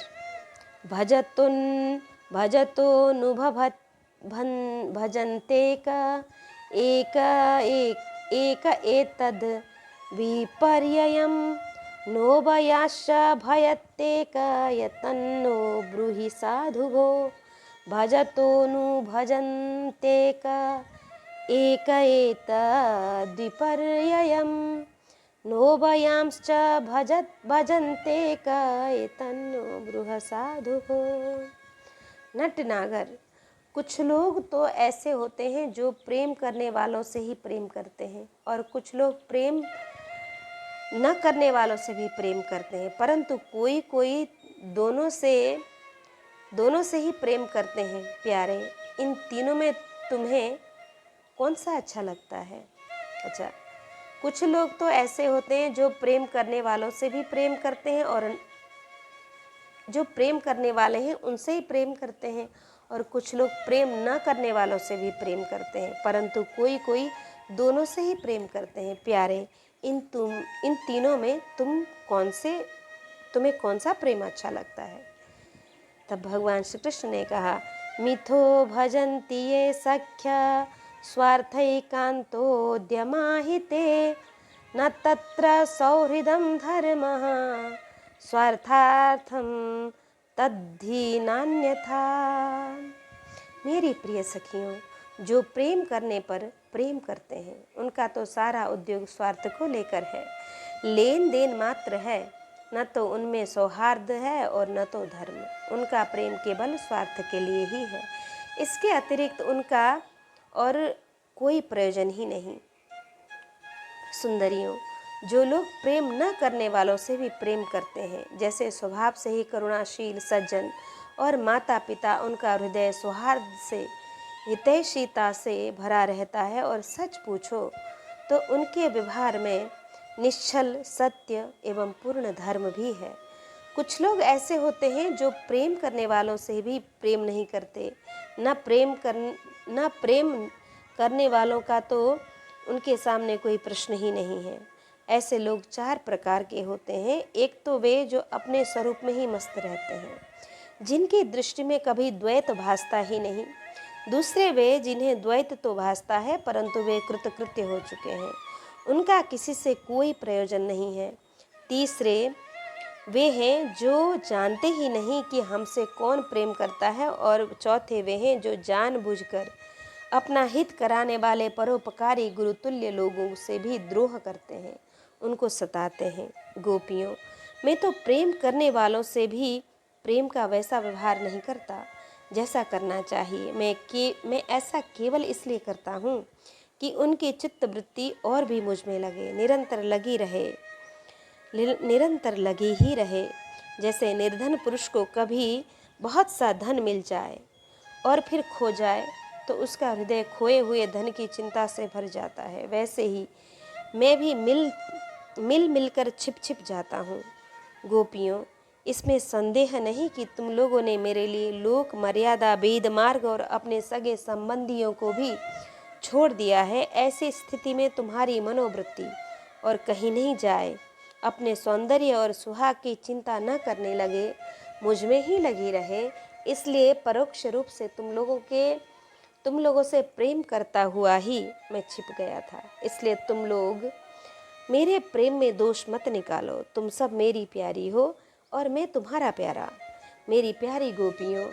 भजन्ते का एक एतद् विपर्ययम् नोभयाश्च भयत्तेक यतन्नो ब्रूहि साधुभो भजतो नु भजन्तेक एक एतद्विपर्ययं नोभयांश्च भजन्ते क एतन्नो बृहसाधुः। नटनागर। कुछ लोग तो ऐसे होते हैं जो प्रेम करने वालों से ही प्रेम करते हैं, और कुछ लोग प्रेम न करने वालों से भी प्रेम करते हैं, परंतु कोई कोई दोनों से ही प्रेम करते हैं। प्यारे, इन तीनों में तुम्हें कौन सा अच्छा लगता है? अच्छा, कुछ लोग तो ऐसे होते हैं जो प्रेम करने वालों से भी प्रेम करते हैं, और जो प्रेम करने वाले हैं उनसे ही प्रेम करते हैं, और कुछ लोग प्रेम न करने वालों से भी प्रेम करते हैं, परंतु कोई कोई दोनों से ही प्रेम करते हैं। प्यारे, इन तीनों में तुम्हें कौन सा प्रेम अच्छा लगता है? तब भगवान श्री कृष्ण ने कहा, मिथो भजन्ति ये सख्या स्वार्थैकान्तोद्यमाहिते न तत्र सौहृदं धर्मः स्वार्थार्थं तद्धि नान्यथा। मेरी प्रिय सखियों, जो प्रेम करने पर प्रेम करते हैं उनका तो सारा उद्योग स्वार्थ को लेकर है, लेन देन मात्र है, न तो उनमें सौहार्द है और न तो धर्म। उनका प्रेम केवल स्वार्थ के लिए ही है, इसके अतिरिक्त उनका और कोई प्रयोजन ही नहीं। सुंदरियों, जो लोग प्रेम न करने वालों से भी प्रेम करते हैं, जैसे स्वभाव से ही करुणाशील सज्जन और माता पिता, उनका हृदय सौहार्द से हितैषीता से भरा रहता है, और सच पूछो तो उनके व्यवहार में निश्चल सत्य एवं पूर्ण धर्म भी है। कुछ लोग ऐसे होते हैं जो प्रेम करने वालों से भी प्रेम नहीं करते, न प्रेम करने वालों का तो उनके सामने कोई प्रश्न ही नहीं है। ऐसे लोग चार प्रकार के होते हैं। एक तो वे जो अपने स्वरूप में ही मस्त रहते हैं, जिनकी दृष्टि में कभी द्वैत भासता ही नहीं। दूसरे वे जिन्हें द्वैत तो भासता है, परंतु वे कृतकृत्य हो चुके हैं, उनका किसी से कोई प्रयोजन नहीं है। तीसरे वे हैं जो जानते ही नहीं कि हमसे कौन प्रेम करता है, और चौथे वे हैं जो जानबूझकर अपना हित कराने वाले परोपकारी गुरुतुल्य लोगों से भी द्रोह करते हैं, उनको सताते हैं। गोपियों, मैं तो प्रेम करने वालों से भी प्रेम का वैसा व्यवहार नहीं करता जैसा करना चाहिए। मैं ऐसा केवल इसलिए करता हूँ कि उनकी चित्तवृत्ति और भी मुझ में लगे, निरंतर लगी ही रहे। जैसे निर्धन पुरुष को कभी बहुत सा धन मिल जाए और फिर खो जाए तो उसका हृदय खोए हुए धन की चिंता से भर जाता है, वैसे ही मैं भी मिलकर छिप जाता हूँ। गोपियों, इसमें संदेह नहीं कि तुम लोगों ने मेरे लिए लोक मर्यादा, वेद मार्ग और अपने सगे संबंधियों को भी छोड़ दिया है। ऐसी स्थिति में तुम्हारी मनोवृत्ति और कहीं नहीं जाए, अपने सौंदर्य और सुहाग की चिंता न करने लगे, मुझ में ही लगी रहे। इसलिए परोक्ष रूप से तुम लोगों से प्रेम करता हुआ ही मैं छिप गया था। इसलिए तुम लोग मेरे प्रेम में दोष मत निकालो। तुम सब मेरी प्यारी हो और मैं तुम्हारा प्यारा। मेरी प्यारी गोपियों,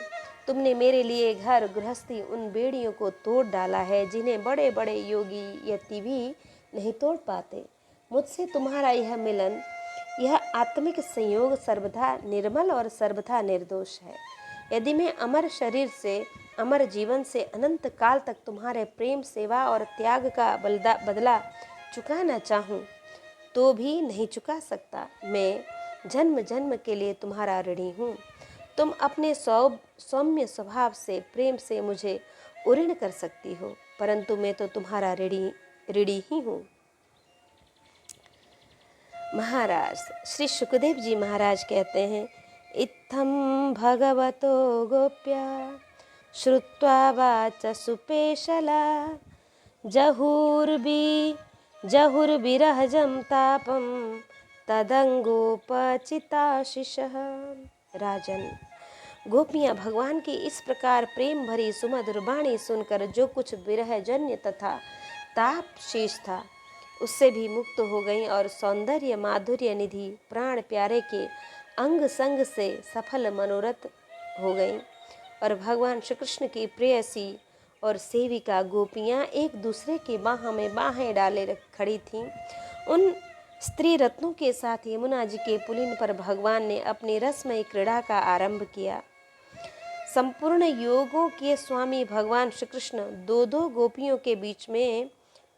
तुमने मेरे लिए घर गृहस्थी उन बेड़ियों को तोड़ डाला है जिन्हें बड़े बड़े योगी यति भी नहीं तोड़ पाते। मुझसे तुम्हारा यह मिलन, यह आत्मिक संयोग सर्वथा निर्मल और सर्वथा निर्दोष है। यदि मैं अमर शरीर से, अमर जीवन से अनंत काल तक तुम्हारे प्रेम, सेवा और त्याग का बदला चुकाना चाहूँ तो भी नहीं चुका सकता। मैं जन्म जन्म के लिए तुम्हारा ऋणी हूँ। तुम अपने सौम्य स्वभाव से, प्रेम से मुझे उऋण कर सकती हो, परंतु मैं तो तुम्हारा ऋणी ही हूँ। महाराज श्री सुखदेव जी महाराज कहते हैं, इत्थं भगवतो गोप्या श्रुत्वा वाच सुपेशला जहुर्विरहजं तापं तदंगोपचिताशिषः। राजन, गोपियाँ भगवान की इस प्रकार प्रेम भरी सुमधुर वाणी सुनकर जो कुछ विरह जन्य तथा ताप शेष था उससे भी मुक्त हो गईं, और सौंदर्य माधुर्य निधि प्राण प्यारे के अंग संग से सफल मनोरथ हो गईं, और भगवान श्री कृष्ण की प्रेयसी और सेविका गोपियाँ एक दूसरे के बाह में बाहें डाले खड़ी थीं। उन स्त्री रत्नों के साथ यमुना जी के पुलिन पर भगवान ने अपनी रसमयी क्रीड़ा का आरंभ किया। संपूर्ण योगों के स्वामी भगवान श्री कृष्ण दो दो गोपियों के बीच में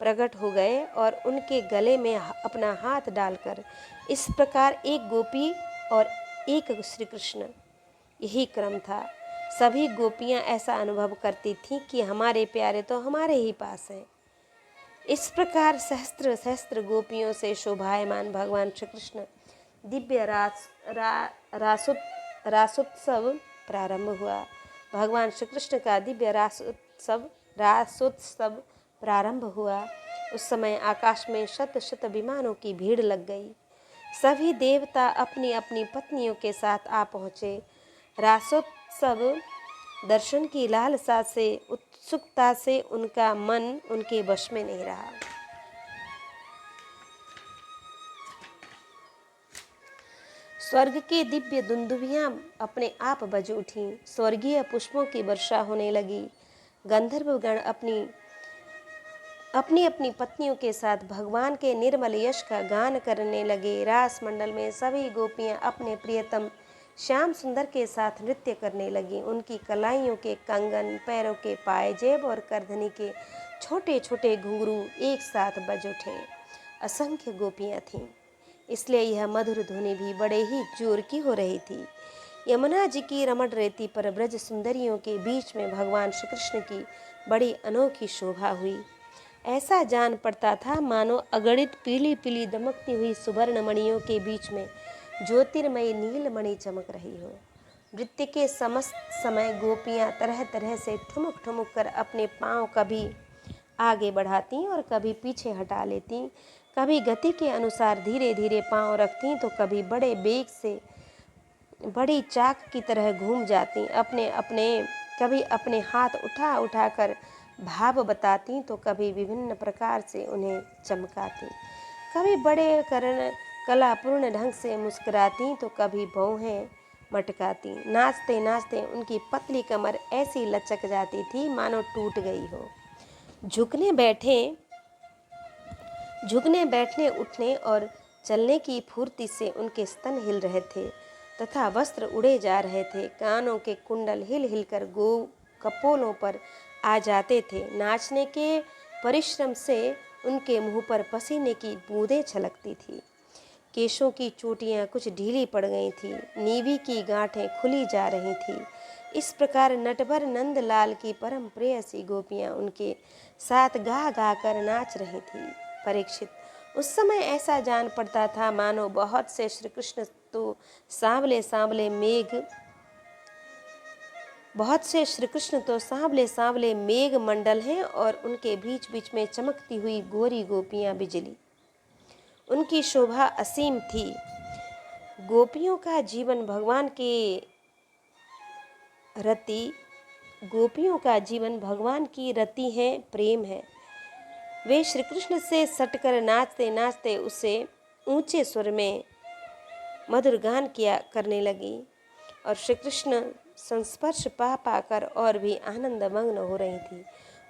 प्रकट हो गए और उनके गले में अपना हाथ डालकर इस प्रकार एक गोपी और एक श्री कृष्ण, यही क्रम था। सभी गोपियां ऐसा अनुभव करती थीं कि हमारे प्यारे तो हमारे ही पास हैं। इस प्रकार सहस्त्र सहस्त्र गोपियों से शोभायमान भगवान श्री कृष्ण दिव्य रासोत्सव प्रारंभ हुआ। भगवान श्री कृष्ण का दिव्य रासोत्सव प्रारंभ हुआ। उस समय आकाश में शत शत विमानों की भीड़ लग गई। सभी देवता अपनी अपनी पत्नियों के साथ आ पहुँचे। रासोत्सव दर्शन की लालसा से, उत्सुकता से उनका मन उनके वश में नहीं रहा। स्वर्ग के दिव्य दुंदुभियां अपने आप बज उठीं। स्वर्गीय पुष्पों की वर्षा होने लगी। गंधर्वगण अपनी अपनी पत्नियों के साथ भगवान के निर्मल यश का गान करने लगे। रास मंडल में सभी गोपियां अपने प्रियतम श्याम सुंदर के साथ नृत्य करने लगी। उनकी कलाइयों के कंगन, पैरों के पायजेब और करधनी के छोटे छोटे घुंघरू एक साथ बज उठे। असंख्य गोपियां थीं, इसलिए यह मधुर ध्वनि भी बड़े ही जोर की हो रही थी। यमुना जी की रमण रेती पर ब्रज सुंदरियों के बीच में भगवान श्री कृष्ण की बड़ी अनोखी शोभा हुई। ऐसा जान पड़ता था मानो अगणित पीली पीली दमकती हुई सुवर्ण मणियों के बीच में ज्योतिर्मयी नीलमणि चमक रही हो। नृत्य के समस्त समय गोपियां तरह तरह से ठुमक ठुमक कर अपने पांव कभी आगे बढ़ाती और कभी पीछे हटा लेती, कभी गति के अनुसार धीरे धीरे पांव रखती तो कभी बड़े बेग से बड़ी चाक की तरह घूम जाती। कभी अपने हाथ उठा उठा कर भाव बताती तो कभी विभिन्न प्रकार से उन्हें चमकाती, कभी बड़े कलापूर्ण ढंग से मुस्कुराती तो कभी भौहें मटकाती। नाचते नाचते उनकी पतली कमर ऐसी लचक जाती थी मानो टूट गई हो। झुकने बैठने उठने और चलने की फुर्ती से उनके स्तन हिल रहे थे तथा वस्त्र उड़े जा रहे थे। कानों के कुंडल हिल हिल कर कपोलों पर आ जाते थे। नाचने के परिश्रम से उनके मुंह पर पसीने की बूंदें छलकती थी। केशों की चोटियां कुछ ढीली पड़ गई थी, नीवी की गांठें खुली जा रही थी। इस प्रकार नटवर नंदलाल की परम प्रेयसी गोपियां उनके साथ गा गा कर नाच रही थी। परीक्षित, उस समय ऐसा जान पड़ता था मानो बहुत से श्री कृष्ण तो सांवले सांवले मेघ मंडल हैं और उनके बीच बीच में चमकती हुई गोरी गोपियां बिजली। उनकी शोभा असीम थी। गोपियों का जीवन भगवान की रति है, प्रेम है। वे श्री कृष्ण से सटकर नाचते नाचते उसे ऊंचे स्वर में मधुर गान करने लगी और श्री कृष्ण संस्पर्श पा पाकर और भी आनंद मग्न हो रही थी।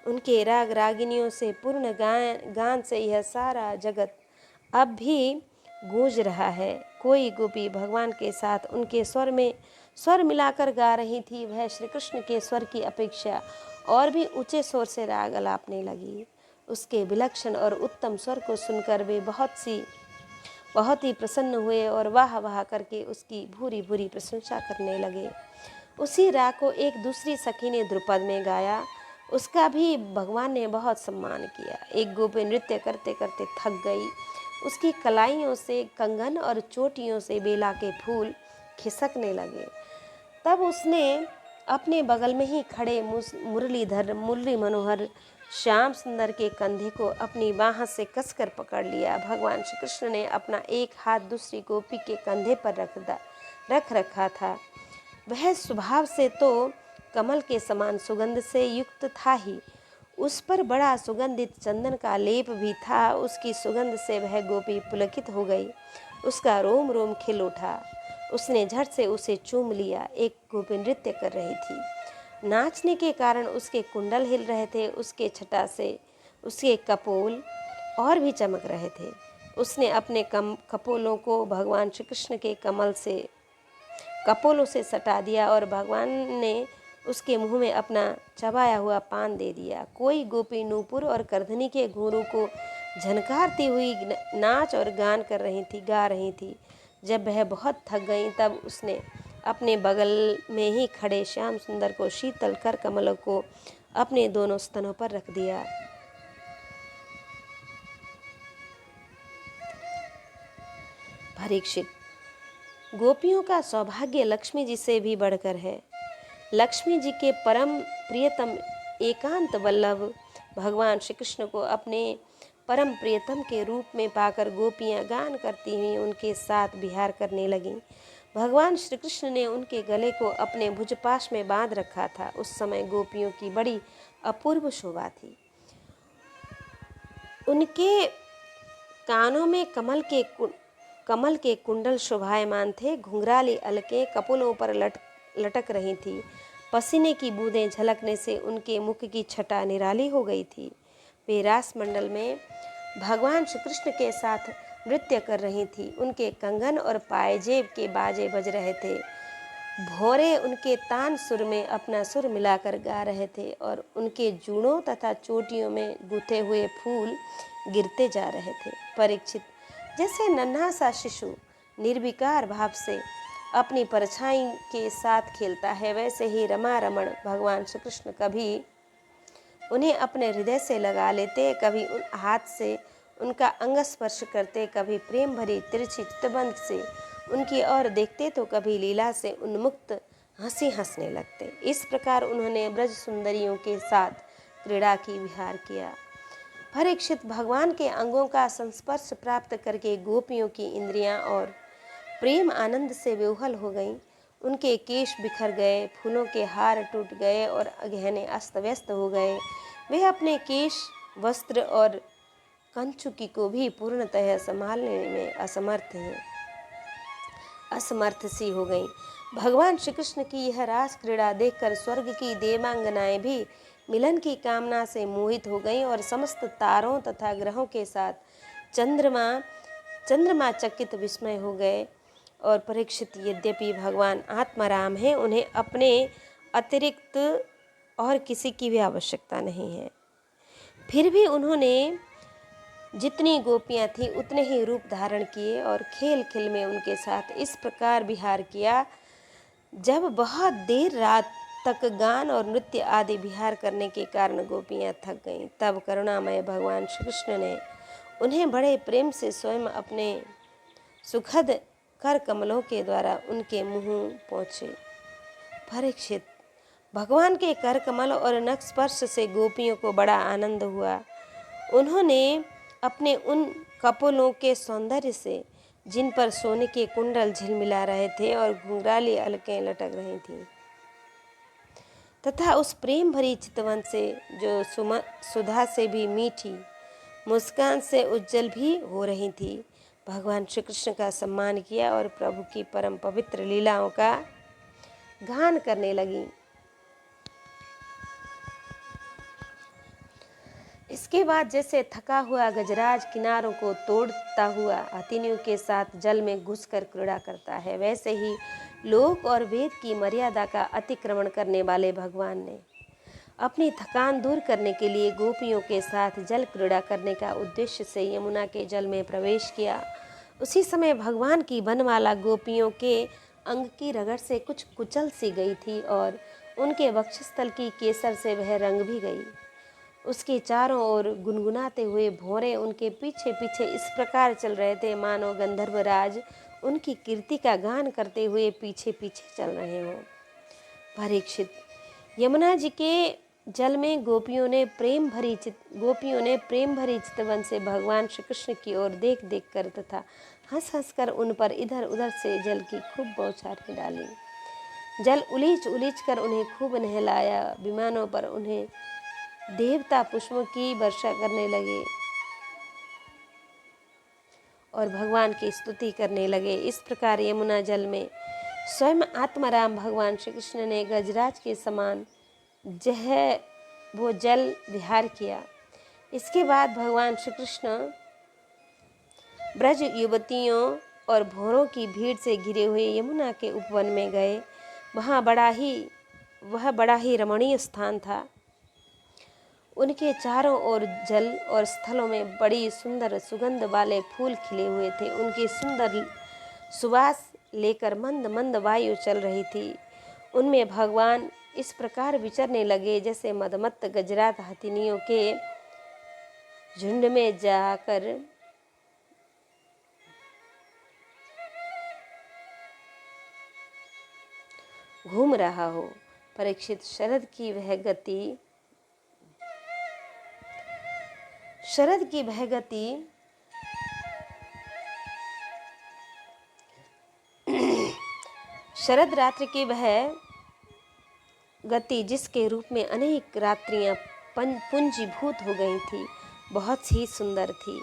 उनके राग रागिनियों से पूर्ण गान से यह सारा जगत अब भी गूंज रहा है। कोई गोपी भगवान के साथ उनके स्वर मिलाकर गा रही थी। वह श्री कृष्ण के स्वर की अपेक्षा और भी ऊंचे स्वर से राग अलापने लगी। उसके विलक्षण और उत्तम स्वर को सुनकर वे बहुत ही प्रसन्न हुए और वाह वाह करके उसकी भूरी भूरी प्रशंसा करने लगे। उसी राग को एक दूसरी सखी ने ध्रुपद में गाया, उसका भी भगवान ने बहुत सम्मान किया। एक गोपी नृत्य करते करते थक गई। उसकी कलाइयों से, कंगन और चोटियों से बेला के फूल खिसकने लगे। तब उसने अपने बगल में ही खड़े मुरली मनोहर श्याम सुंदर के कंधे को अपनी बाह से कसकर पकड़ लिया। भगवान श्री कृष्ण ने अपना एक हाथ दूसरी गोपी के कंधे पर रख रखा था। वह स्वभाव से तो कमल के समान सुगंध से युक्त था ही, उस पर बड़ा सुगंधित चंदन का लेप भी था। उसकी सुगंध से वह गोपी पुलकित हो गई, उसका रोम रोम खिल उठा। उसने झट से उसे चूम लिया। एक गोपी नृत्य कर रही थी। नाचने के कारण उसके कुंडल हिल रहे थे, उसके छटा से उसके कपोल और भी चमक रहे थे। उसने अपने कपोलों को भगवान श्री कृष्ण के कपोलों से सटा दिया और भगवान ने उसके मुंह में अपना चबाया हुआ पान दे दिया। कोई गोपी नूपुर और करधनी के घुंघरू को झनकारती हुई नाच और गा रही थी। जब वह बहुत थक गई तब उसने अपने बगल में ही खड़े श्याम सुंदर को शीतल कर कमलों को अपने दोनों स्तनों पर रख दिया। परीक्षित, गोपियों का सौभाग्य लक्ष्मी जी से भी बढ़कर है। लक्ष्मी जी के परम प्रियतम एकांत वल्लभ भगवान श्री कृष्ण को अपने परम प्रियतम के रूप में पाकर गोपियां गान करती हुई उनके साथ विहार करने लगीं। भगवान श्री कृष्ण ने उनके गले को अपने भुजपाश में बांध रखा था। उस समय गोपियों की बड़ी अपूर्व शोभा थी। उनके कानों में कमल के कुंडल शोभायमान थे। घुंघराली अलकें कपोलों पर लटक रही थी। पसीने की बूंदें झलकने से उनके मुख की छटा निराली हो गई थी। वे रास मंडल में भगवान श्री कृष्ण के साथ नृत्य कर रही थी। उनके कंगन और पायजेब के बाजे बज रहे थे। भौरे उनके तान सुर में अपना सुर मिलाकर गा रहे थे और उनके जूड़ों तथा चोटियों में गुथे हुए फूल गिरते जा रहे थे। परीक्षित, जैसे नन्हा सा शिशु निर्विकार भाव से अपनी परछाई के साथ खेलता है, वैसे ही रमा रमण भगवान श्री कृष्ण कभी उन्हें अपने हृदय से लगा लेते, कभी उन हाथ से उनका अंग स्पर्श करते, कभी प्रेम भरी तिरछी चितबंध से उनकी ओर देखते, तो कभी लीला से उन्मुक्त हंसी हंसने लगते। इस प्रकार उन्होंने ब्रज सुंदरियों के साथ क्रीड़ा की विहार किया। परीक्षित, भगवान के अंगों का संस्पर्श प्राप्त करके गोपियों की इंद्रियां और प्रेम आनंद से विह्वल हो गईं। उनके केश बिखर गए, फूलों के हार टूट गए और गहने अस्त व्यस्त हो गए। वे अपने केश, वस्त्र और कंचुकी को भी पूर्णतः संभालने में असमर्थ सी हो गईं। भगवान श्री कृष्ण की यह रास क्रीड़ा देखकर स्वर्ग की देवांगनाएं भी मिलन की कामना से मोहित हो गईं और समस्त तारों तथा ग्रहों के साथ चंद्रमा चकित विस्मय हो गए। और परीक्षित, यद्यपि भगवान आत्माराम हैं, उन्हें अपने अतिरिक्त और किसी की भी आवश्यकता नहीं है, फिर भी उन्होंने जितनी गोपियां थीं उतने ही रूप धारण किए और खेल खेल में उनके साथ इस प्रकार विहार किया। जब बहुत देर रात तक गान और नृत्य आदि विहार करने के कारण गोपियां थक गईं, तब करुणामय भगवान श्री कृष्ण ने उन्हें बड़े प्रेम से स्वयं अपने सुखद कर कमलों के द्वारा उनके मुंह पहुँचे। परीक्षित, भगवान के कर कमल और नख स्पर्श से गोपियों को बड़ा आनंद हुआ। उन्होंने अपने उन कपोलों के सौंदर्य से, जिन पर सोने के कुंडल झिलमिला रहे थे और घुंघराली अलकें लटक रही थीं, तथा उस प्रेम भरी चितवन से जो सुधा से भी मीठी, मुस्कान से उज्जवल भी हो रही थी, भगवान श्री कृष्ण का सम्मान किया और प्रभु की परम पवित्र लीलाओं का गान करने लगी। इसके बाद जैसे थका हुआ गजराज किनारों को तोड़ता हुआ हथिनियों के साथ जल में घुसकर क्रीड़ा करता है, वैसे ही लोक और वेद की मर्यादा का अतिक्रमण करने वाले भगवान ने अपनी थकान दूर करने के लिए गोपियों के साथ जल क्रीड़ा करने का उद्देश्य से यमुना के जल में प्रवेश किया। उसी समय भगवान की बनमाला गोपियों के अंग की रगड़ से कुछ कुचल सी गई थी और उनके वक्षस्थल की केसर से वह रंग भी गई। उसके चारों ओर गुनगुनाते हुए भौरे उनके पीछे पीछे इस प्रकार चल रहे थे मानो गंधर्वराज उनकी कीर्ति का गान करते हुए पीछे पीछे चल रहे हों। परीक्षित, यमुना जी के जल में गोपियों ने प्रेम भरी चितवन से भगवान श्री कृष्ण की ओर देख देख कर तथा हंस हंस कर उन पर इधर उधर से जल की खूब बौछारें डाली। जल उलीच उलीच कर उन्हें खूब नहलाया। विमानों पर उन्हें देवता पुष्पों की वर्षा करने लगे और भगवान की स्तुति करने लगे। इस प्रकार यमुना जल में स्वयं आत्माराम भगवान श्री कृष्ण ने गजराज के समान वो जल विहार किया। इसके बाद भगवान श्री कृष्ण ब्रज युवतियों और भौरों की भीड़ से घिरे हुए यमुना के उपवन में गए। वह बड़ा ही रमणीय स्थान था। उनके चारों ओर जल और स्थलों में बड़ी सुंदर सुगंध वाले फूल खिले हुए थे। उनकी सुंदर सुवास लेकर मंद मंद वायु चल रही थी। उनमें भगवान इस प्रकार विचरने लगे जैसे मदमत्त गजरात हथिनियों के झुंड में जाकर घूम रहा हो। परीक्षित, शरद की वह गति शरद रात्रि की वह गति जिसके रूप में अनेक रात्रियां पुंजीभूत हो गई थी, बहुत ही सुंदर थी।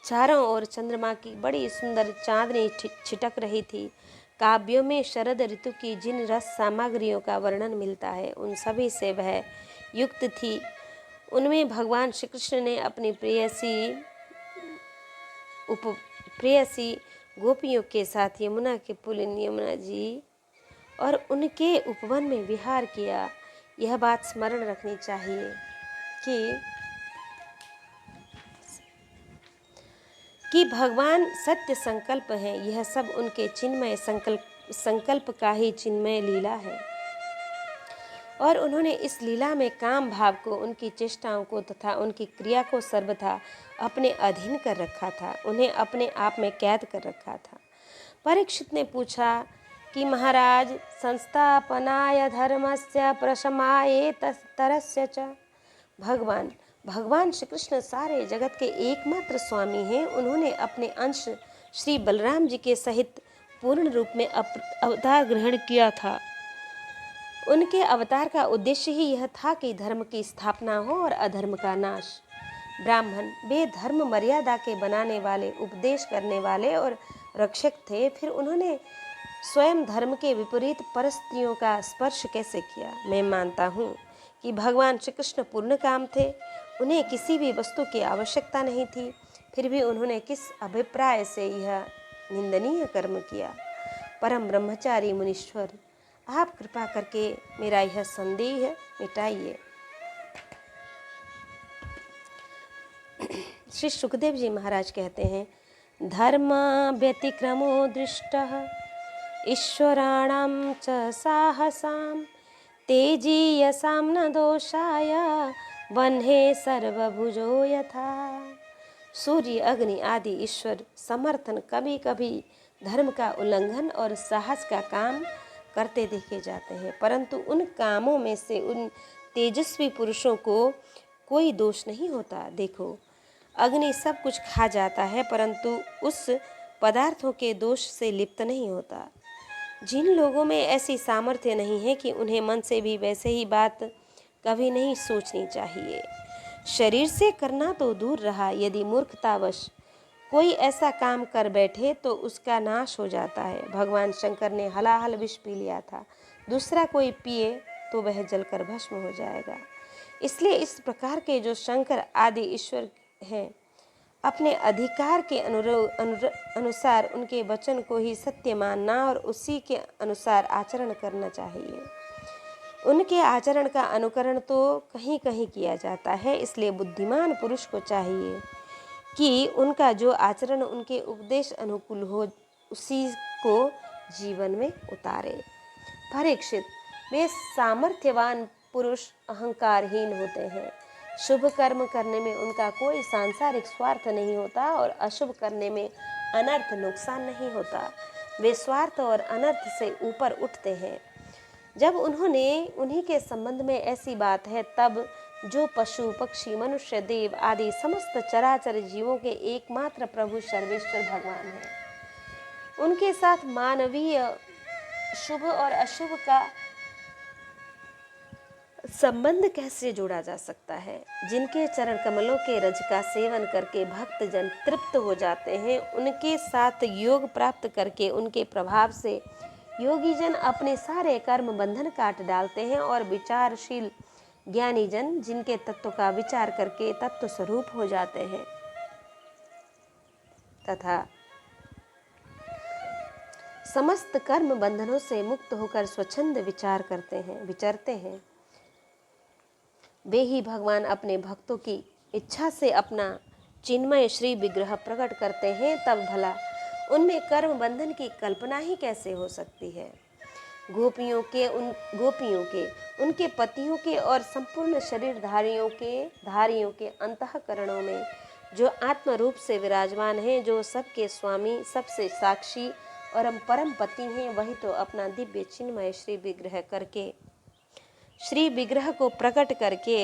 चारों ओर चंद्रमा की बड़ी सुंदर चांदनी छिटक रही थी। काव्यों में शरद ऋतु की जिन रस सामग्रियों का वर्णन मिलता है, उन सभी से वह युक्त थी। उनमें भगवान श्री कृष्ण ने अपनी प्रेयसी गोपियों के साथ यमुना के पुलिन यमुना जी और उनके उपवन में विहार किया। यह बात स्मरण रखनी चाहिए कि भगवान सत्य संकल्प हैं। यह सब उनके चिन्मय संकल्प का ही चिन्मय लीला है और उन्होंने इस लीला में काम भाव को, उनकी चेष्टाओं को तथा उनकी क्रिया को सर्वथा अपने अधीन कर रखा था, उन्हें अपने आप में कैद कर रखा था। परीक्षित ने पूछा कि महाराज, संस्थापनाय धर्मस्य प्रशमाये तरस्य च। भगवान श्री कृष्ण सारे जगत के एकमात्र स्वामी हैं। उन्होंने अपने अंश श्री बलराम जी के सहित पूर्ण रूप में अवतार ग्रहण किया था। उनके अवतार का उद्देश्य ही यह था कि धर्म की स्थापना हो और अधर्म का नाश। ब्राह्मण वे धर्म मर्यादा के बनाने वाले, उपदेश करने वाले और रक्षक थे। फिर उन्होंने स्वयं धर्म के विपरीत परिस्थितियों का स्पर्श कैसे किया? मैं मानता हूँ कि भगवान श्री कृष्ण पूर्ण काम थे, उन्हें किसी भी वस्तु की आवश्यकता नहीं थी। फिर भी उन्होंने किस अभिप्राय से यह निंदनीय कर्म किया? परम ब्रह्मचारी मुनीश्वर, आप कृपा करके मेरा यह संदेह मिटाइए। श्री सुखदेव जी महाराज कहते हैं, धर्म व्यतिक्रमो दृष्टः ईश्वराणां च साहसां तेजीयसां न दोषाय वह्ने सर्वभुजो यथा। सूर्य, अग्नि आदि ईश्वर समर्थन कभी कभी धर्म का उल्लंघन और साहस का काम करते देखे जाते हैं, परंतु उन कामों में से उन तेजस्वी पुरुषों को कोई दोष नहीं होता। देखो, अग्नि सब कुछ खा जाता है परंतु उस पदार्थों के दोष से लिप्त नहीं होता। जिन लोगों में ऐसी सामर्थ्य नहीं है कि उन्हें मन से भी वैसे ही बात कभी नहीं सोचनी चाहिए। शरीर से करना तो दूर रहा, यदि मूर्खतावश कोई ऐसा काम कर बैठे तो उसका नाश हो जाता है। भगवान शंकर ने हलाहल विष पी लिया था, दूसरा कोई पिए तो वह जलकर भस्म हो जाएगा। इसलिए इस प्रकार के जो शंकर आदि ईश्वर हैं, अपने अधिकार के अनुसार उनके वचन को ही सत्य मानना और उसी के अनुसार आचरण करना चाहिए। उनके आचरण का अनुकरण तो कहीं कहीं किया जाता है, इसलिए बुद्धिमान पुरुष को चाहिए कि उनका जो आचरण उनके उपदेश अनुकूल हो, उसी को जीवन में उतारे। परीक्षित, वे सामर्थ्यवान पुरुष अहंकारहीन होते हैं। शुभ कर्म करने में उनका कोई सांसारिक स्वार्थ नहीं होता और अशुभ करने में अनर्थ नुकसान नहीं होता। वे स्वार्थ और अनर्थ से ऊपर उठते हैं। जब उन्हीं के संबंध में ऐसी बात है, तब जो पशु पक्षी मनुष्य देव आदि समस्त चराचर जीवों के एकमात्र प्रभु सर्वेश्वर भगवान हैं, उनके साथ मानवीय शुभ और अशुभ का संबंध कैसे जोड़ा जा सकता है? जिनके चरण कमलों के रज का सेवन करके भक्तजन तृप्त हो जाते हैं, उनके साथ योग प्राप्त करके उनके प्रभाव से योगी जन अपने सारे कर्म बंधन काट डालते हैं और विचारशील ज्ञानी जन जिनके तत्व का विचार करके तत्व स्वरूप हो जाते हैं तथा समस्त कर्म बंधनों से मुक्त होकर स्वच्छंद विचरते हैं, वे ही भगवान अपने भक्तों की इच्छा से अपना चिन्मय श्री विग्रह प्रकट करते हैं। तब भला उनमें कर्म बंधन की कल्पना ही कैसे हो सकती है। गोपियों के उनके पतियों के और संपूर्ण शरीर धारियों के अंतःकरणों में जो आत्म रूप से विराजमान हैं, जो सबके स्वामी, सबसे साक्षी और हम परम पति हैं, वही तो अपना दिव्य चिन्मय श्री विग्रह को प्रकट करके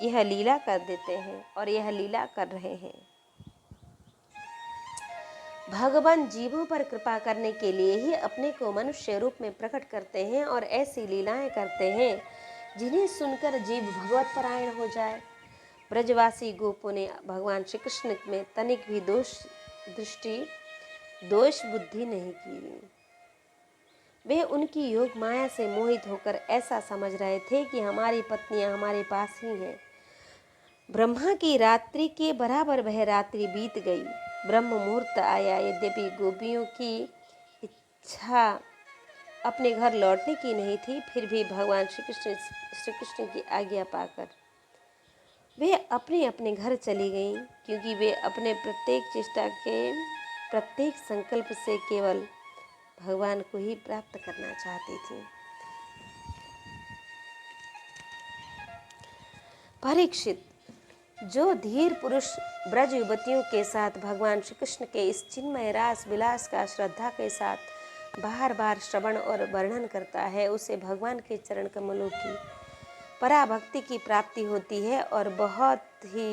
यह लीला कर देते हैं और यह लीला कर रहे हैं। भगवान जीवों पर कृपा करने के लिए ही अपने को मनुष्य रूप में प्रकट करते हैं और ऐसी लीलाएं करते हैं जिन्हें सुनकर जीव भगवत परायण हो जाए। ब्रजवासी गोपों ने भगवान श्री कृष्ण में तनिक भी दोष बुद्धि नहीं की। वे उनकी योग माया से मोहित होकर ऐसा समझ रहे थे कि हमारी पत्नियां हमारे पास ही हैं। ब्रह्मा की रात्रि के बराबर वह रात्रि बीत गई। ब्रह्म मुहूर्त आया। यद्यपि गोपियों की इच्छा अपने घर लौटने की नहीं थी, फिर भी भगवान श्री कृष्ण की आज्ञा पाकर वे अपने अपने घर चली गईं, क्योंकि वे अपने प्रत्येक चेष्टा के प्रत्येक संकल्प से केवल भगवान को ही प्राप्त करना चाहती थी। परीक्षित, जो धीर पुरुष ब्रज युवतियों के साथ भगवान श्री कृष्ण के इस चिन्मय रास विलास का श्रद्धा के साथ बार बार श्रवण और वर्णन करता है, उसे भगवान के चरण कमलों की पराभक्ति की प्राप्ति होती है और बहुत ही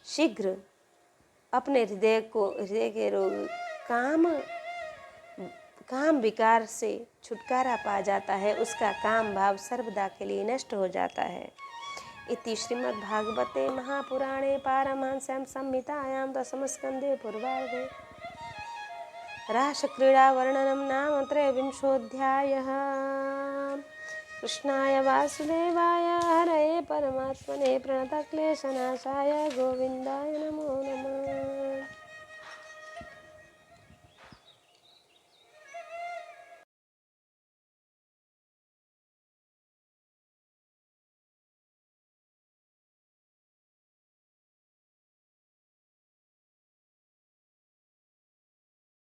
शीघ्र अपने हृदय के रोग काम विकार से छुटकारा पा जाता है। उसका काम भाव सर्वदा के लिए नष्ट हो जाता है। इति श्रीमद् भागवते महापुराणे पारमहंस्यां संहितायां दशमस्कन्धे पूर्वार्धे रासक्रीडा वर्णनं नाम त्रयोविंशोऽध्यायः। कृष्णाय वासुदेवाय हरये परमात्मने प्रणतक्लेशनाशाय गोविन्दाय नमो नमः।